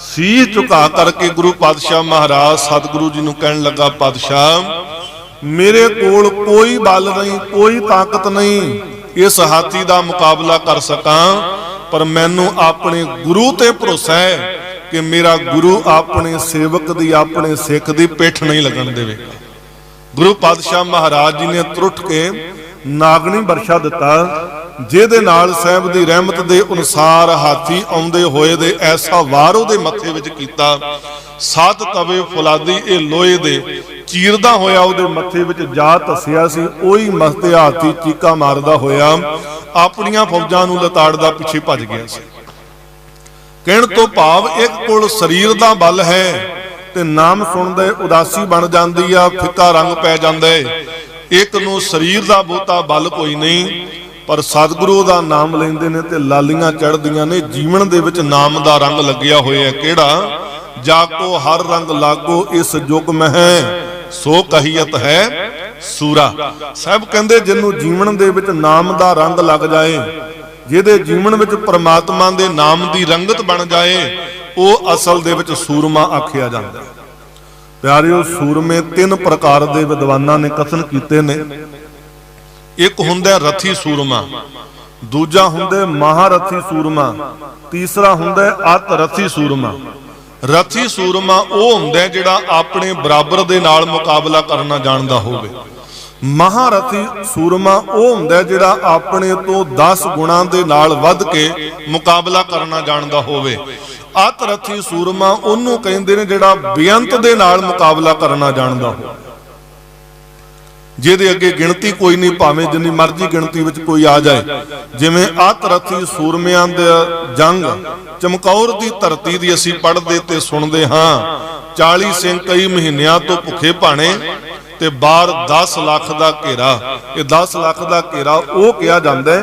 सीह झुका करके गुरु पातशाह महाराज सतगुरु जी नूं कहण लगा, पातशाह मेरे कोल कोई बल नहीं, कोई ताकत नहीं इस हाथी दा मुकाबला कर सकां, पर मैनू अपने गुरु ते भरोसा है कि मेरा गुरु अपने सेवक दी, अपने सिख दी पिठ नहीं लगन देवेगा। गुरु पातशाह महाराज जी ने त्रुट के नागनी बरछा दिता ਜਿਹਦੇ ਨਾਲ ਸਾਹਿਬ ਦੀ ਰਹਿਮਤ ਦੇ ਅਨੁਸਾਰ ਹਾਥੀ ਆਉਂਦੇ ਹੋਏ ਦੇ ਐਸਾ ਵਾਰ ਉਹਦੇ ਮੱਥੇ ਵਿੱਚ ਕੀਤਾ। 7 ਤਵੇ ਫੁਲਾਦੀ ਇਹ ਲੋਹੇ ਦੇ ਚੀਰਦਾ ਹੋਇਆ ਉਹਦੇ ਮੱਥੇ ਵਿੱਚ ਜਾ ਧੱਸਿਆ ਸੀ। ਉਹੀ ਮਸਤੇ ਹਾਥੀ ਚੀਕਾ ਮਾਰਦਾ ਹੋਇਆ ਆਪਣੀਆਂ ਫੌਜਾਂ ਨੂੰ ਲਤਾੜਦਾ ਪਿੱਛੇ ਭੱਜ ਗਿਆ ਸੀ। ਕਹਿਣ ਤੋਂ ਭਾਵ ਇੱਕ ਕੋਲ ਸਰੀਰ ਦਾ ਬਲ ਹੈ ਤੇ ਨਾਮ ਸੁਣਦੇ ਉਦਾਸੀ ਬਣ ਜਾਂਦੀ ਆ, ਫਿੱਕਾ ਰੰਗ ਪੈ ਜਾਂਦਾ ਹੈ। ਇੱਕ ਨੂੰ ਸਰੀਰ ਦਾ ਬਹੁਤਾ ਬਲ ਕੋਈ ਨਹੀਂ, ਪਰ ਸਤਿਗੁਰੂ ਦਾ ਨਾਮ ਲੈਂਦੇ ਨੇ ਤੇ ਲਾਲੀਆਂ ਚੜ੍ਹਦੀਆਂ ਨੇ। ਜੀਵਨ ਦੇ ਵਿੱਚ ਨਾਮ ਦਾ ਰੰਗ ਲੱਗਿਆ ਹੋਇਆ ਕਿਹੜਾ? ਜਾਕੋ ਹਰ ਰੰਗ ਲਾਗੋ ਇਸ ਯੁਗ ਮਹਿ ਸੋ ਕਹੀਅਤ ਹੈ ਸੂਰਾ। ਸਾਹਿਬ ਕਹਿੰਦੇ ਜਿਹਨੂੰ ਜੀਵਨ ਦੇ ਵਿੱਚ ਨਾਮ ਦਾ ਰੰਗ ਲੱਗ ਜਾਏ, ਜਿਹਦੇ ਜੀਵਨ ਵਿੱਚ ਪ੍ਰਮਾਤਮਾ ਦੇ ਨਾਮ ਦੀ ਰੰਗਤ ਬਣ ਜਾਏ, ਉਹ ਅਸਲ ਦੇ ਵਿੱਚ ਸੂਰਮਾ ਆਖਿਆ ਜਾਂਦਾ। ਪਿਆਰਿਓ, ਸੂਰਮੇ 3 ਪ੍ਰਕਾਰ ਦੇ ਵਿਦਵਾਨਾਂ ਨੇ ਕਥਨ ਕੀਤੇ ਨੇ। ਇੱਕ ਹੁੰਦਾ ਰਥੀ ਸੂਰਮਾ, ਦੂਜਾ ਹੁੰਦਾ ਮਹਾਰਥੀ ਸੂਰਮਾ, ਤੀਸਰਾ ਹੁੰਦਾ ਅਤ ਰਥੀ ਸੂਰਮਾ। ਰਥੀ ਸੂਰਮਾ ਉਹ ਹੁੰਦਾ ਜਿਹੜਾ ਆਪਣੇ ਬਰਾਬਰ ਦੇ ਨਾਲ ਮੁਕਾਬਲਾ ਕਰਨਾ ਜਾਣਦਾ ਹੋਵੇ। ਮਹਾਰਥੀ ਸੂਰਮਾ ਉਹ ਹੁੰਦਾ ਜਿਹੜਾ ਆਪਣੇ ਤੋਂ 10 ਗੁਣਾਂ ਦੇ ਨਾਲ ਵੱਧ ਕੇ ਮੁਕਾਬਲਾ ਕਰਨਾ ਜਾਣਦਾ ਹੋਵੇ। ਅਤ ਰਥੀ ਸੂਰਮਾ ਉਹਨੂੰ ਕਹਿੰਦੇ ਨੇ ਜਿਹੜਾ ਬੇਅੰਤ ਦੇ ਨਾਲ ਮੁਕਾਬਲਾ ਕਰਨਾ ਜਾਣਦਾ ਹੋਵੇ, ਜਿਹਦੇ ਅੱਗੇ ਗਿਣਤੀ ਕੋਈ ਨਹੀਂ, ਭਾਵੇਂ ਜਿੰਨੀ ਮਰਜ਼ੀ ਗਿਣਤੀ ਵਿੱਚ ਕੋਈ ਆ ਜਾਏ। ਜਿਵੇਂ ਅਤ ਰਥੀ ਸੂਰਮਿਆਂ ਦਾ ਜੰਗ ਚਮਕੌਰ ਦੀ ਧਰਤੀ ਦੀ ਅਸੀਂ ਪੜ੍ਹਦੇ ਤੇ ਸੁਣਦੇ ਹਾਂ। 40 ਸਿੰਘ ਕਈ ਮਹੀਨਿਆਂ ਤੋਂ ਭੁੱਖੇ ਭਾਣੇ ਤੇ ਬਾਹਰ 10 ਲੱਖ ਦਾ ਘੇਰਾ। ਇਹ 10 ਲੱਖ ਦਾ ਘੇਰਾ ਉਹ ਕਿਹਾ ਜਾਂਦਾ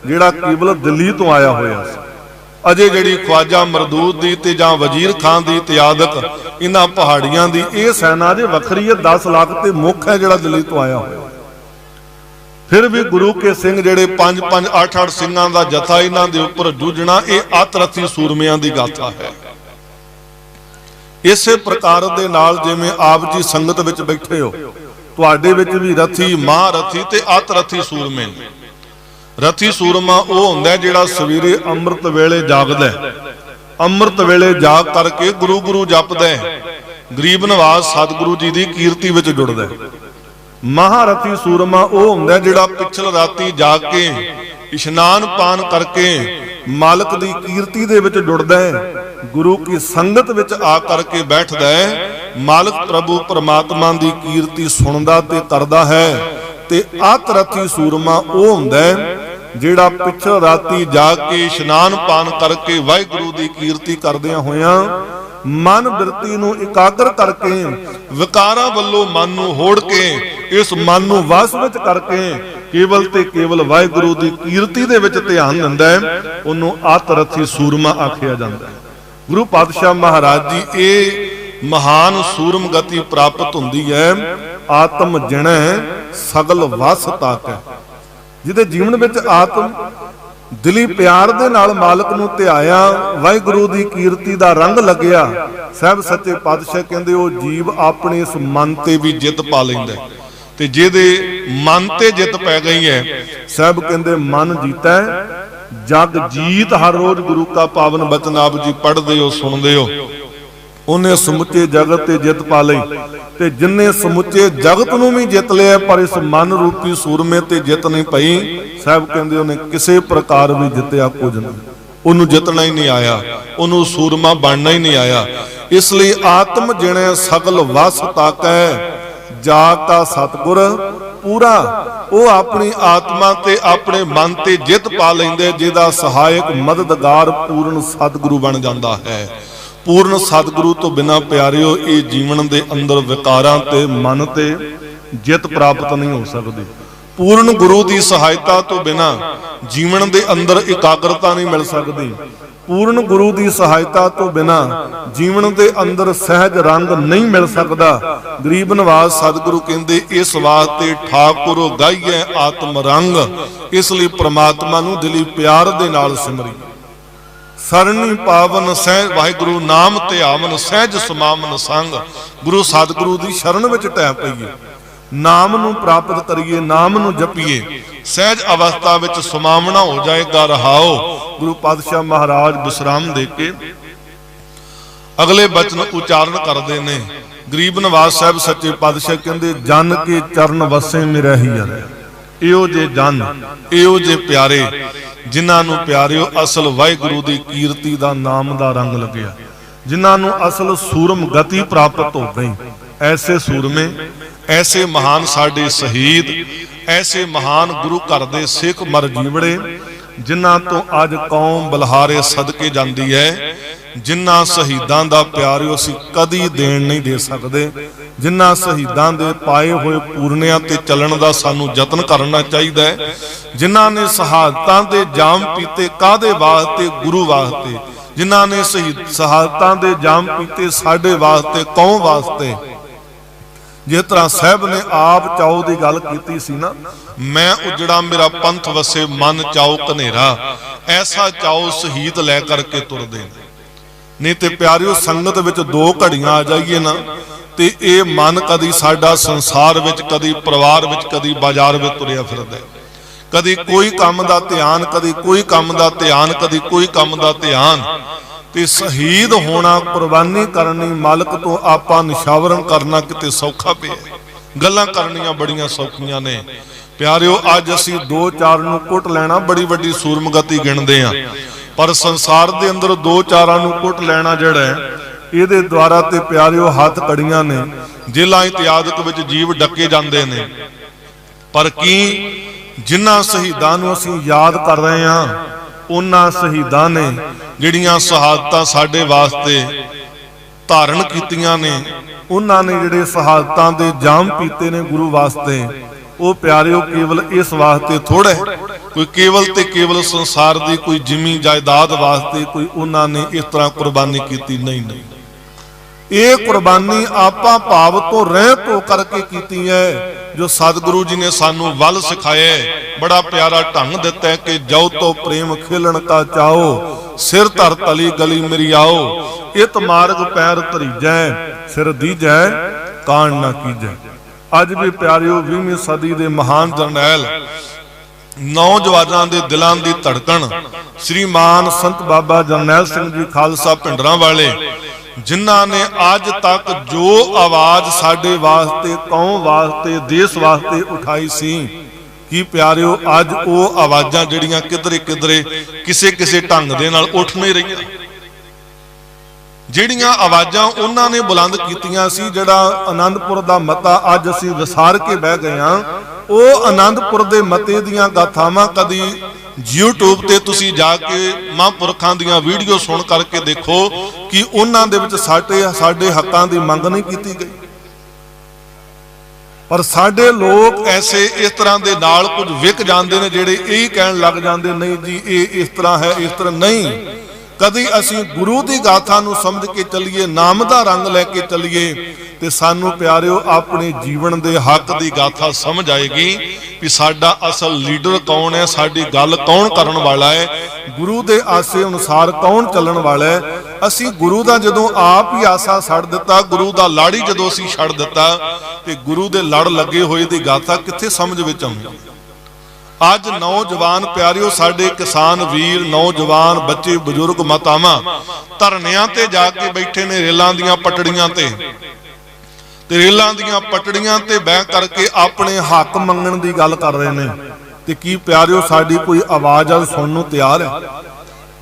ਜਿਹੜਾ ਕੇਵਲ ਦਿੱਲੀ ਤੋਂ ਆਇਆ ਹੋਇਆ ਸੀ। ਅਜੇ ਜਿਹੜੀ ਖਵਾਜਾ ਮਰਦੂਦ ਦੀ ਤੇ ਜਾਂ ਵਜ਼ੀਰ ਖਾਨ ਦੀ ਕਿਆਦਤ, ਇਹਨਾਂ ਪਹਾੜੀਆਂ ਦੀ ਇਹ ਸੈਨਾ ਜੇ ਵੱਖਰੀ ਹੈ। 10 ਲੱਖ ਤੇ ਮੁੱਖ ਹੈ ਜਿਹੜਾ ਦਿੱਲੀ ਤੋਂ ਆਇਆ ਹੋਇਆ। ਫਿਰ ਵੀ ਗੁਰੂ ਕੇ ਸਿੰਘ ਜਿਹੜੇ 5-5 8-8 ਸਿੰਘਾਂ ਦਾ ਜਥਾ ਇਹਨਾਂ ਦੇ ਉੱਪਰ ਜੂਝਣਾ, ਇਹ ਅਤ ਰਥੀ ਸੂਰਮਿਆਂ ਦੀ ਗਾਥਾ ਹੈ। ਇਸੇ ਪ੍ਰਕਾਰ ਦੇ ਨਾਲ ਜਿਵੇਂ ਆਪ ਜੀ ਸੰਗਤ ਵਿੱਚ ਬੈਠੇ ਹੋ, ਤੁਹਾਡੇ ਵਿੱਚ ਵੀ ਰਥੀ, ਮਹਾਰਥੀ ਤੇ ਅਤ ਰਥੀ ਸੂਰਮੇ ਨੇ। ਰਥੀ ਸੂਰਮਾ ਉਹ ਹੁੰਦਾ ਜਿਹੜਾ ਸਵੇਰੇ ਅੰਮ੍ਰਿਤ ਵੇਲੇ ਜਾਗਦਾ, ਅੰਮ੍ਰਿਤ ਵੇਲੇ ਜਾਗ ਕਰਕੇ ਗੁਰੂ ਗੁਰੂ ਜਪਦਾ, ਗਰੀਬ ਨਵਾਜ਼ ਸਤਿਗੁਰੂ ਜੀ ਦੀ ਕੀਰਤੀ ਵਿੱਚ ਜੁੜਦਾ। ਮਹਾਰਥੀ ਸੂਰਮਾ ਉਹ ਹੁੰਦਾ ਜਿਹੜਾ ਪਿਛਲ ਰਾਤੀ ਜਾਗ ਕੇ ਇਸ਼ਨਾਨ ਪਾਨ ਕਰਕੇ ਮਾਲਕ ਦੀ ਕੀਰਤੀ ਦੇ ਵਿੱਚ ਜੁੜਦਾ ਹੈ, ਗੁਰੂ ਕੀ ਸੰਗਤ ਵਿੱਚ ਆ ਕਰਕੇ ਬੈਠਦਾ ਹੈ, ਮਾਲਕ ਪ੍ਰਭੂ ਪਰਮਾਤਮਾ ਦੀ ਕੀਰਤੀ ਸੁਣਦਾ ਤੇ ਕਰਦਾ ਹੈ। ਤੇ ਅਤ ਰਥੀ ਸੂਰਮਾ ਉਹ ਹੁੰਦਾ ਜਿਹੜਾ ਪਿਛਲ ਰਾਤੀ ਜਾਗ ਕੇ ਇਸ਼ਨਾਨ ਪਾਨ ਕਰਕੇ ਵਾਹਿਗੁਰੂ ਦੀ ਕੀਰਤੀ ਕਰਦਿਆਂ ਹੋਇਆਂ ਮਨ ਬਿਰਤੀ ਨੂੰ ਇਕਾਗਰ ਕਰਕੇ, ਵਿਕਾਰਾਂ ਵੱਲੋਂ ਮਨ ਨੂੰ ਹੋੜ ਕੇ, ਇਸ ਮਨ ਨੂੰ ਵਸ ਵਿੱਚ ਕਰਕੇ ਕੇਵਲ ਤੇ ਕੇਵਲ ਵਾਹਿਗੁਰੂ ਦੀ ਕੀਰਤੀ ਦੇ ਵਿੱਚ ਧਿਆਨ ਦਿੰਦਾ ਹੈ, ਉਹਨੂੰ ਅਤ ਰਥੀ ਸੂਰਮਾ ਆਖਿਆ ਜਾਂਦਾ ਹੈ। ਗੁਰੂ ਪਾਤਸ਼ਾਹ ਮਹਾਰਾਜ ਜੀ ਇਹ ਮਹਾਨ ਸੂਰਮ ਗਤੀ ਪ੍ਰਾਪਤ ਹੁੰਦੀ ਹੈ। ਆਤਮ ਜਣੈ ਸਗਲ ਵਸ ਤਾਕੈ, ਜਿਹਦੇ ਜੀਵਨ ਵਿੱਚ ਆਤਮ ਦਿਲੀ ਪਿਆਰ ਦੇ ਨਾਲ ਮਾਲਕ ਨੂੰ ਧਿਆਇਆ, ਵਾਹਿਗੁਰੂ ਦੀ ਕੀਰਤੀ ਦਾ ਰੰਗ ਲੱਗਿਆ। ਸਾਹਿਬ ਸੱਚੇ ਪਾਤਸ਼ਾਹ ਕਹਿੰਦੇ ਉਹ ਜੀਵ ਆਪਣੇ ਇਸ ਮਨ ਤੇ ਵੀ ਜਿੱਤ ਪਾ ਲੈਂਦਾ। ਤੇ ਜਿਹਦੇ ਮਨ ਤੇ ਜਿੱਤ ਪੈ ਗਈ ਹੈ, ਸਾਹਿਬ ਕਹਿੰਦੇ ਮਨ ਜੀਤਾ ਜਗ ਜੀਤ। ਹਰ ਰੋਜ਼ ਗੁਰੂ ਕਾ ਪਾਵਨ ਬਚਨ ਆਪ ਜੀ ਪੜ੍ਹਦੇ ਹੋ, ਸੁਣਦੇ ਹੋ। ਉਹਨੇ ਸਮੁੱਚੇ ਜਗਤ ਤੇ ਜਿੱਤ ਪਾ ਲਈ, ਤੇ ਜਿੰਨੇ ਸਮੁੱਚੇ ਜਗਤ ਨੂੰ ਵੀ ਜਿੱਤ ਲਿਆ, ਪਰ ਇਸ ਮਨ ਰੂਪੀ ਸੂਰਮੇ ਤੇ ਜਿੱਤ ਨਹੀਂ ਪਈ। ਸਾਹਿਬ ਕਹਿੰਦੇ ਉਹਨੇ ਕਿਸੇ ਪ੍ਰਕਾਰ ਵੀ ਜਿੱਤਿਆ ਕੁਝ ਨਹੀਂ, ਉਹਨੂੰ ਜਿੱਤਣਾ ਹੀ ਨਹੀਂ ਆਇਆ, ਉਹਨੂੰ ਸੂਰਮਾ ਬਣਨਾ ਹੀ ਨਹੀਂ ਆਇਆ। ਇਸ ਲਈ ਆਤਮ ਜਿਣੈ ਸਗਲ ਵਸ ਤਾਕੈ, ਜਾ ਕਾ ਸਤਿਗੁਰ ਪੂਰਾ। ਉਹ ਆਪਣੀ ਆਤਮਾ ਤੇ ਆਪਣੇ ਮਨ ਤੇ ਜਿੱਤ ਪਾ ਲੈਂਦੇ, ਜਿਹਦਾ ਸਹਾਇਕ ਮਦਦਗਾਰ ਪੂਰਨ ਸਤਿਗੁਰੂ ਬਣ ਜਾਂਦਾ ਹੈ। ਪੂਰਨ ਸਤਿਗੁਰੂ ਤੋਂ ਬਿਨਾਂ ਪਿਆਰਿਓ ਇਹ ਜੀਵਨ ਦੇ ਅੰਦਰ ਵਿਕਾਰਾਂ ਤੇ ਮਨ ਤੇ ਜਿੱਤ ਪ੍ਰਾਪਤ ਨਹੀਂ ਹੋ ਸਕਦੀ। ਪੂਰਨ ਗੁਰੂ ਦੀ ਸਹਾਇਤਾ ਤੋਂ ਬਿਨਾਂ ਜੀਵਨ ਦੇ ਅੰਦਰ ਇਕਾਗਰਤਾ ਨਹੀਂ ਮਿਲ ਸਕਦੀ। ਪੂਰਨ ਗੁਰੂ ਦੀ ਸਹਾਇਤਾ ਤੋਂ ਬਿਨਾਂ ਜੀਵਨ ਦੇ ਅੰਦਰ ਸਹਿਜ ਰੰਗ ਨਹੀਂ ਮਿਲ ਸਕਦਾ। ਗਰੀਬ ਨਵਾਜ਼ ਸਤਿਗੁਰੂ ਕਹਿੰਦੇ ਇਸ ਵਾਸਤੇ ਠਾਕੁਰ ਗਾਈਐ ਆਤਮ ਰੰਗ, ਇਸ ਲਈ ਪ੍ਰਮਾਤਮਾ ਨੂੰ ਦਿਲੀ ਪਿਆਰ ਦੇ ਨਾਲ ਸਿਮਰੀ। ਸਰਣੀ ਪਾਵਨ ਸਹਿ ਵਾਹਿਗੁਰੂ ਨਾਮ ਧਿਆਵਨ, ਸਹਿਜ ਸਮਾਵਨ ਸੰਗ। ਗੁਰੂ ਸਤਿਗੁਰੂ ਦੀ ਸ਼ਰਨ ਵਿੱਚ ਟਹਿ ਪਈਏ, ਨਾਮ ਨੂੰ ਪ੍ਰਾਪਤ ਕਰੀਏ, ਨਾਮ ਨੂੰ ਜਪੀਏ, ਸਹਿਜ ਅਵਸਥਾ ਵਿੱਚ ਸਮਾਵਣਾ ਹੋ ਜਾਏਗਾ। ਰਹਾਓ ਗੁਰੂ ਪਾਤਸ਼ਾਹ ਮਹਾਰਾਜ ਵਿਸਰਾਮ ਦੇ ਕੇ ਅਗਲੇ ਬਚਨ ਉਚਾਰਨ ਕਰਦੇ ਨੇ। ਗਰੀਬ ਨਵਾਜ਼ ਸਾਹਿਬ ਸੱਚੇ ਪਾਤਸ਼ਾਹ ਕਹਿੰਦੇ ਜਨ ਕੇ ਚਰਨ ਵਸੇ ਮਿਰਹਿ ਹਰਿ। ਇਹੋ ਜੇ ਜਨ, ਇਹੋ ਜੇ ਪਿਆਰੇ जिन्हां नूं प्यारिओ असल वाहिगुरू दी कीर्ति दा नाम दा रंग लग्या, जिन्हां नूं असल सूरम गति प्राप्त हो गई। ऐसे सूरमे, ऐसे महान साडे शहीद, ऐसे महान गुरु घर दे सिख मर जीवड़े जिन्हां तो अज कौम बलहारे सदके जांदी है, जिन्हां शहीदां दा प्यारिओ असीं कदी देण नहीं दे सकदे, जिन्हां शहीदां दे पाए होए पूरनियां ते चलण दा सानू यतन करना चाहिदा है, जिन्हां ने शहादतां दे जाम पीते कादे वास्ते, गुरु वास्ते, जिन्हां ने शहादतां दे जाम पीते साडे वास्ते, कौम वास्ते। जिस तरह साहब ने आप चाओ की गल की सी ना, मैं उजड़ा मेरा पंथ वसे मन चाओ कनेरा, ऐसा चाओ शहीद लै करके तुर दे। नहीं तो प्यारिओ संगत विच दो घड़ियां आ जाइए ना ते ये मन कदी साडा संसार विच, कदी परिवार विच, कदी बाजार विच तुरिया फिरदा, कदी कोई काम दा ध्यान, कदी कोई काम दा ध्यान, कदी कोई काम दा ध्यान। ते शहीद होना, कुर्बानी करनी, मालक तो आपां निशावरण करना किते सौखा पिया, गल्लां करनियां बड़ियां सौखियां ने। प्यारिओ अज असीं दो चार नूं कुट लैना बड़ी वड्डी सूरमगति गिणदे आ, पर संसार दे अंदर दो चारां नूं कुट लैना जिहड़ा है, इहदे द्वारा ते प्यारिओ हथ कड़ियां ने, जेलां इतिहादक विच जीव डके जांदे ने। पर की जिन्हां शहीदां नूं असीं याद कर रहे हां, उन्हां शहीदां ने जिहड़ियां शहादतां साडे वास्ते धारण कीतियां ने, उन्हां ने जिहड़े शहादतां दे जाम पीते ने गुरु वास्ते, वो प्यारिओ केवल इस वास्ते थोड़े, कोई केवल ते केवल संसार दी कोई जिमी जायदाद वास्ते कोई उन्हां ने इस तरह कुर्बानी कीती नहीं। नहीं, ये कुर्बानी आपा भाव तो रह तो करके कीती है, जो सतगुरु जी ने सानू वल सिखाया है, बड़ा प्यारा ढंग दिता है कि जाओ तो प्रेम खेलन का चाओ, सिर धर तली गली मेरी आओ, इत मार्ग पैर धरीजै, सिर दीजै कान ना कीजै। अज भी प्यारिओ 20वीं सदी दे महान जरनैल नौजवानों के दिलों की धड़कन श्रीमान संत बाबा जरनैल सिंह जी खालसा भिंडरां वाले, जिन्हां ने अज तक जो आवाज साडे वास्ते, कौम वास्ते, देश वास्ते उठाई सी, कि प्यारिओ अज वो आवाज़ां जिहड़ियां किधरे किधरे किसे किसे ढंग दे नाल उठ नहीं रही। जिहड़ियां आवाज़ां उन्हां ने बुलंद कीतियां सी, जिहड़ा आनंदपुर दा मता अज असीं विसार के बह गए हां, ਉਹ आनंदपुर दे मते दीयां गाथावां कदी YouTube ते तुसी जाके महापुरखां दीयां वीडियो सुन करके देखो कि उन्हां दे विच साडे हक्कां दी मंग नहीं कीती गई। पर साडे लोग ऐसे इस तरह दे नाल कुछ विक जांदे ने, जिहड़े यही कहण लग जांदे नहीं जी ये इस तरह है, इस तरह नहीं। कदी असीं गुरु की गाथा नूं समझ के चलीए, नाम दा रंग लैके चलीए, ते सानू प्यारिओ अपने जीवन दे हक की गाथा समझ आएगी कि साडा असल लीडर कौन है, साडी गल कौन करन वाला है, गुरु दे आसे अनुसार कौन चलन वाला है। असीं गुरु दा जदों आप ही आसा छड्ड दिता, गुरु दा लाड़ी जदों असीं छड्ड दिता, ते गुरु दे लड़ लगे होए दी गाथा कित्थे समझ विच आउंदी। अज नौजवान प्यारिओ साडे किसान वीर, नौजवान बच्चे बजुर्ग मातावां धरनियां ते जाके बैठे ने, रेलां दीयां पटड़ियां ते रेलां दीयां पटड़ियां ते बह करके अपने हक मंगण दी गल कर रहे ने। ते की प्यारिओ साडी कोई आवाज़ अज सुणन नूं तैयार है?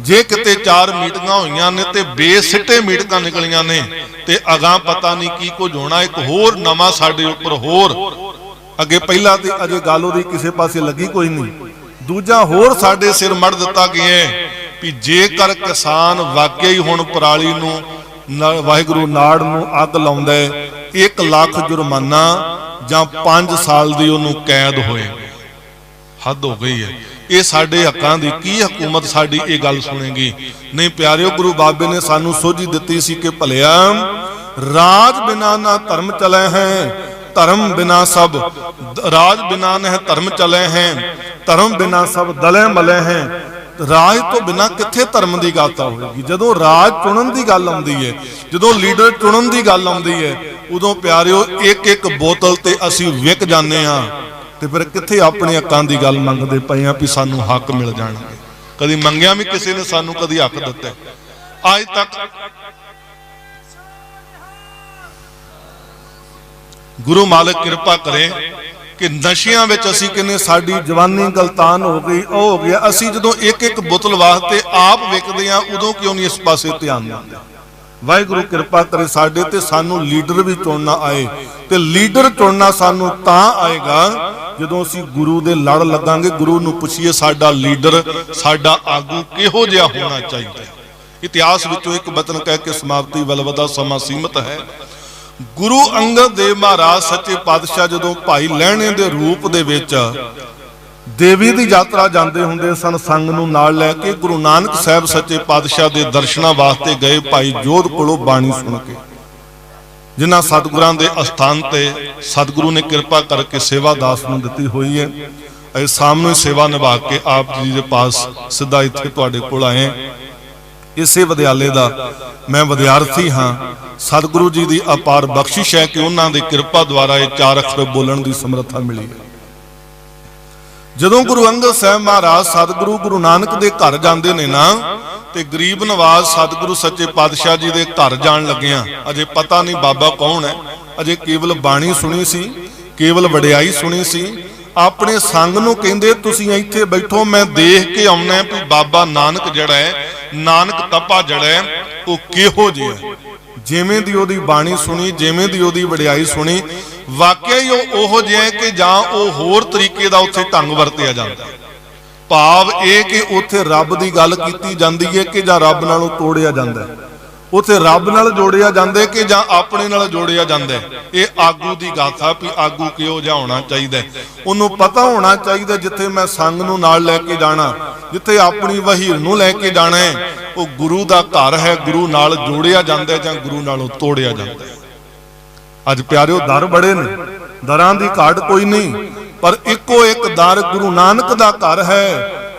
जे किते 4 मीटिंगां होईयां ने ते बेसिੱਟੇ मीटिंगां निकलियां ने, ते अगां पता नहीं की कुछ होना, एक होर नवां साडे उपर होर अगे पहला ते अजे गल उहदी किसे पासे लगी कोई नहीं, दूजा होर साडे सिर मड़ दिता गया है कि जेकर किसान वाकई हुण पराली नूं वाहिगुरू नाड़ नूं अग लाउंदा है, 1 लाख जुर्माना जां 5 साल दी उहनूं कैद होए। हद हो गई है। ये साडे हक्कां दी की हुकूमत साडी ये गल सुनेगी? नहीं प्यारिओ, गुरु बाबे ने सानू सोझी दित्ती सी कि भलिया राज बिना ना धर्म चले हैं, धर्म बिना सब राज बिना न धर्म चले हैं, धर्म बिना सब दले मले हैं। राज तो बिना कित्थे धर्म की गाथा होगी? जदों राज चुनन की गल आउंदी है, जदों लीडर चुनन की गल आउंदी है, उदों प्यारिओ एक एक बोतल ते असीं विक जाने हां, ते फिर कित्थे अपने हक्कां की गल मंगदे पए हां भी सानू हक मिल जाणगे। कदी मंगिया भी किसी ने सानू कदी हक दिता? अज तक गुरु मालिक कृपा करे कि नशियां विच असीं किन्ने साडी जवानी गलतान हो गई, ओ हो गया। असीं जदों एक एक बोतल वास्ते आप विकदे आ, उदों क्यों नहीं इस पासे ध्यान दिंदे? वाहिगुरू किरपा करे साडे ते, सानू लीडर भी चुनना आए। ते लीडर चुनना सानू तां आएगा जदों असीं गुरु दे लड़ लगांगे, गुरु नूं पुछीए साडा लीडर, साडा आगू किहो जिहा होना चाहिए। इतिहास विचों एक बचन कह के समाप्ति वल वधा समा सीमित है। गुरु अंगद देव महाराज सच्चे पातशाह जदों भाई लहणे दे रूप दे विच देवी दी यात्रा जांदे हुंदे सन, संग नूं नाल लै के गुरु नानक साहब सच्चे पातशाह दे दर्शनां वास्ते गए। भाई जोध कोलों बाणी सुन के, जिन्हां सतगुरां दे अस्थान ते सतगुरु ने किरपा करके सेवा दास नूं दित्ती होई है। असीं सामने सेवा निभा के आप जी दे पास सिद्धा इत्थे तुहाडे कोल आए। इसे विद्यालय दा मैं विद्यार्थी हाँ। सतगुरु जी की अपार बख्शिश है कि उन्होंने किरपा द्वारा ये 4 अक्षर बोलण की समर्था मिली है। जदों गुरु अंगद साहब महाराज सतगुरु गुरु नानक दे घर जांदे ने ना, ते गरीब नवाज सतगुरु सच्चे पातशाह जी दे घर जाण लगिया। अजे पता नहीं बाबा कौन है, अजे केवल बाणी सुनी सी, केवल वडियाई सुनी सी। अपने संग नूं कहंदे तुसीं इत्थे बैठो, मैं देख के आउणा भी बाबा नानक जिहड़ा है, नानक तपा जिहड़ा है वो किहो जिहा है। जिवें दी ओदी बाणी सुनी, जिवें दी ओदी वडियाई सुनी, वाकई ही ओहो जिहा है कि जां ओ होर तरीके दा उत्थे ढंग वरतिया जांदा। भाव ये कि उत्थे रब दी गल कीती जांदी है कि जां रब नालों तोड़िया जांदा है, उत्थे रब नाल जोड़िया जांदा कि जां अपने नाल जोड़िया जांदा है। ये आगू दी गाथा भी आगू किहो जिहा होना चाहिए। उन्हों पता होना चाहिए जिथे मैं संग नूं नाल लैके जाना, जिथे अपनी वहीर नूं लैके जाना है, वो गुरु दा घर है, गुरु नाल जोड़िया जांदा है जां गुरु नालों तोड़िया जांदा है। अज प्यारिओ दर बड़े ने, दरां दी घाट कोई नहीं, पर इको एक दर गुरु नानक दा घर है।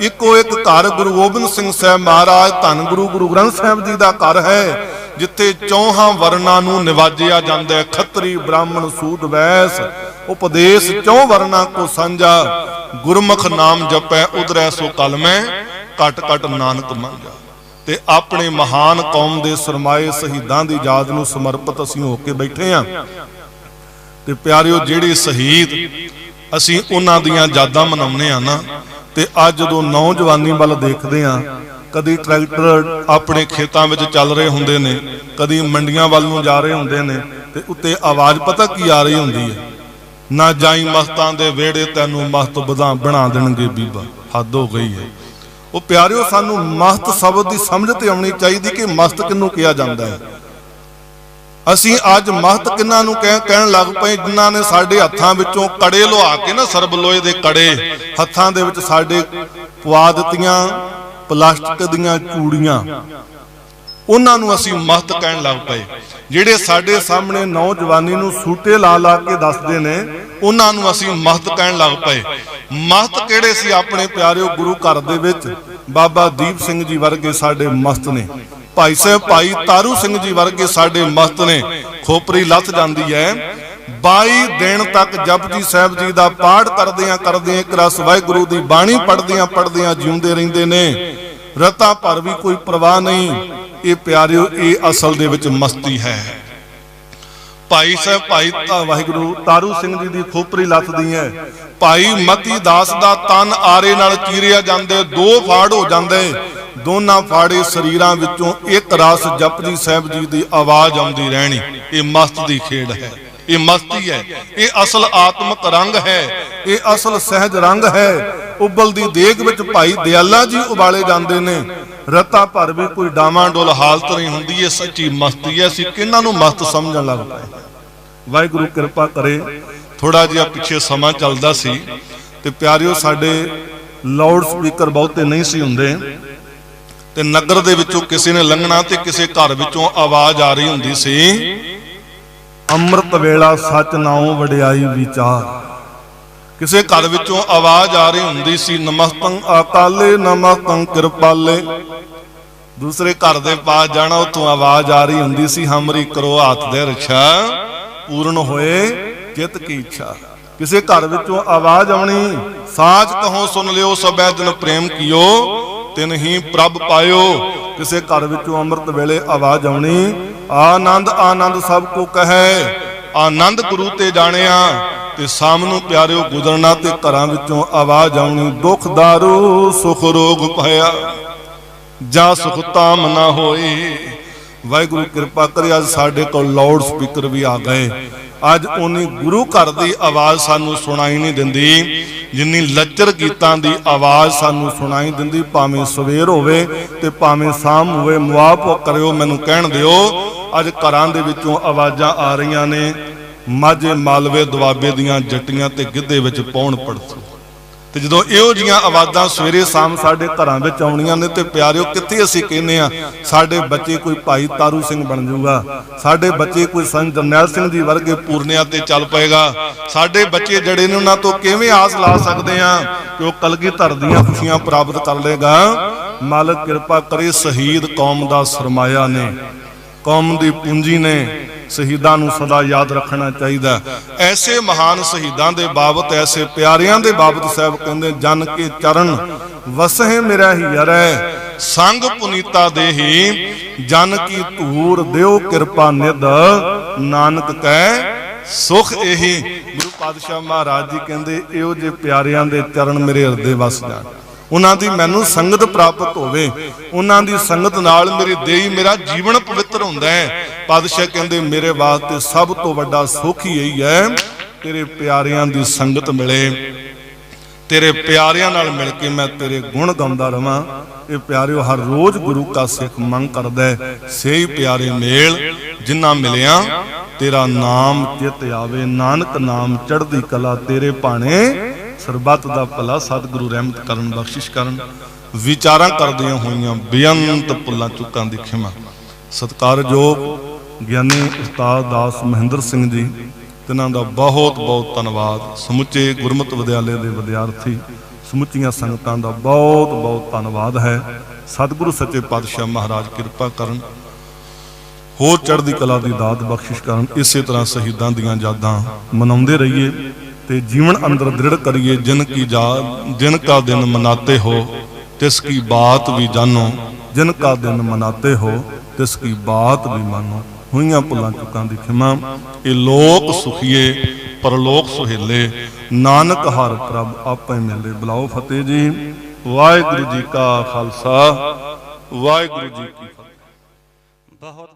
इको एक घर गुरु गोबिंद सिंह साहब महाराज धन गुरु गुरु ग्रंथ साहब जी दा घर है, जिथे चौहां वर्णां नूं निवाजिया जांदा है। खत्तरी ब्राह्मण सूद वैस उपदेश चौं वर्णां को सांझा, गुरमुख नाम जपै उधरै सो कल मैं, कट कट नानक मंझा। ते अपने महान कौम दे सरमाए शहीदां दी याद नूं समर्पित असीं हो के बैठे हां। ते प्यारिओ जिहड़े शहीद असीं उन्हां दीयां यादां मनाउने आ ना, ते अज जदों नौजवानी वाल देखदे हां, कदी ट्रैक्टर अपने खेतां विच चल रहे हुंदे ने, कदी मंडियां वाल नूं जा रहे हुंदे ने, ते उत्ते आवाज़ पता की आ रही हुंदी है, ना जाई मस्तां दे वेड़े तैनूं मस्त बना देणगे बीबा। हद हो गई है। वो प्यारिओ सानू मस्त शब्द की समझ ते आउणी चाहिदी कि मस्त किन्नू कहा जांदा है। असीं अज मस्त किन्हां नूं कहण लग पए जिन्हां ने साडे हत्थां विचों कड़े लुहा के ना, सरब लोहे दे कड़े हत्थां दे विच साडे पवा दित्तियां प्लास्टिक दीयां चूड़ियां, उन्हां नूं असीं मस्त कहण लग पए। जिहड़े साडे सामने नौजवानी नूं सूटे ला ला के दसदे ने, उन्हां नूं असीं मस्त कहण लग पए। मस्त किहड़े सी अपने प्यारिओ गुरु घर दे विच बाबा दीप सिंह जी वर्गे साडे मस्त ने, भाई साहब भाई तारू सिंह जी वर्गे साडे मस्त ने। खोपरी लथ जांदी है, 22 दिन तक जपजी साहब जी दा पाठ करदियां करदियां एक रस वाहिगुरू दी बाणी पढ़दियां पढ़दियां जिउंदे रहिंदे ने, रता भर भी कोई परवाह नहीं। ये प्यारिओ ये असल दे विच मस्ती है। भाई साहब भाई वाहिगुरू तारू सिंह जी दी खोपरी लथ दी है, भाई मती दास दा तन आरे नाल चीरिया जांदे, 2 फाड़ हो जांदे, दोनों फाड़े शरीरां विचों एक रस जपजी साहब जी दी आवाज आउंदी रहनी। ये मस्त दी खेड़ है, ये मस्ती है, ये असल आत्मक रंग है, ये असल सहज रंग है। उबल दी देग विच भाई दयाला जी उबाले जांदे ने, रता भर भी कोई डावाडोल हालत नहीं हुंदी। ये सच्ची मस्ती है। असीं किन्हां नूं मस्त समझण लग पए। वाहिगुरू किरपा करे। थोड़ा जिहा पिछे समा चलदा सी ते प्यारिओ साडे लाउड स्पीकर बहुते नहीं सी हुंदे, ते नगर दे विचों किसी ने लंघना ते किसी घर विचों आवाज आ रही हुंदी सी, अमृत वेला सच नाओ वडियाई विचार। किसी घर विचों आवाज आ रही हुंदी सी, नमस्तं अकाले नमस्तं कृपाले। दूसरे घर दे पास जाना, उतों आवाज आ रही हुंदी सी, हमरी करो हाथ दे रक्षा, पूर्ण होए चित की इच्छा। किसी घर विचों आवाज आउणी, साच कहो सुन लियो सबै जन प्रेम कियो, तिन ही प्रभ पायो। किसी घर विचों अमृत वेले आवाज आउणी, आनंद आनंद सब को कहे, आनंद गुरु ते जानिया, ते सामनों प्यारिओ गुजरना ते घरां विचों आवाज़ आउणी, दुख दारू सुख रोग पाया जा सुख ताम ना होए। वाहिगुरू किरपा करे अज साडे कोल लाउड स्पीकर भी आ गए। अज उन्नी गुरु घर की आवाज़ सानू सुनाई नहीं दिंदी जिन्नी लच्चर गीतां की आवाज़ सानू सुनाई दिंदी। भावें सवेर होवे ते भावें शाम होवे, मुआफ करियो मैनू कहण दिओ। अज घरां दे विचों आवाज़ां आ रहीआं ने, माझे मालवे दुआबे दियां जट्टियां ते गिद्धे विच पौण पड़सो। ते जदों इहो जिहियां आवाज़ां सवेरे शाम साडे घरां विच आउणीਆਂ ने ते प्यारिओ कित्थे असीं कहने आ साडे बच्चे कोई भाई तारू सिंह बन जाऊगा, साडे बच्चे कोई संत जरनैल सिंह जी वर्गे पूरनिਆਂ ते चल पएगा, साडे बच्चे जड़े ने उन्हां तों किवें आस ला सकदे आ कि ओह कलगीधर दीयां खुशियां प्राप्त कर लेगा। मालिक किरपा करे, शहीद कौम दा सरमाया ने, कौम दी पूंजी ने, शहीदां नूं सदा याद रखना चाहिए। ऐसे महान शहीदां दे बाबत, ऐसे प्यारियां दे बाबत साहब कहंदे, जन के चरण वसहे मेरा ही अरै, संग पुनीता देही जन की धूर देओ कृपा निध, नानक कै सुख एही। गुरु पातशाह महाराज जी कहंदे, इहो जे प्यारियां दे चरण मेरे हिरदे वस जाण, उन्हां दी मैनू संगत प्राप्त होवे, उन्हां दी संगत नाल मेरे देही मेरा जीवन पवित्र हुंदा है। पातशाह कहंदे, मेरे वास्ते सब तो वड्डा सुख ही यही है तेरे प्यारियां दी संगत मिले, तेरे प्यारियां नाल मिल के मैं तेरे गुण गाउंदा रवां। ये प्यारिओ हर रोज गुरु का सिख मंग करदा है, सही प्यारे मेल जिन्ना मिलिया तेरा नाम चित आवे, नानक नाम चढ़दी कला तेरे भाणे सरबत दा भला। सतगुरु रहमत करन बख्शिश करन, विचारां करदियां होईयां बेअंत भुल्लां चुकां दी खिमा। सत्कारयोग ਗਿਆਨੀ ਉਸਤਾਦ ਦਾਸ ਮਹਿੰਦਰ ਸਿੰਘ जी, तिन्हां दा बहुत बहुत धन्नवाद। समुचे गुरमत विद्यालय के विद्यार्थी, समुचियां संगतां दा बहुत बहुत धन्नवाद है। सतगुरु सच्चे पातशाह महाराज किरपा करन, होर चढ़दी कला दी दात बख्शिश करन। इस तरह शहीदां दीयां यादां मनाउंदे रहिए ते जीवन अंदर दृढ़ करिए। जिन का दिन मनाते हो तिसकी बात भी जानो, जिन का दिन मनाते हो तिसकी बात भी मानो। हुईयां भुल्लां चुकां दी खिमा। ये लोक सुखिए परलोक सुहेले, नानक हर प्रभ आपे मिले। बुलाओ फतेह जी। वाहिगुरू जी का खालसा, वाहिगुरू जी की फतेह। बहुत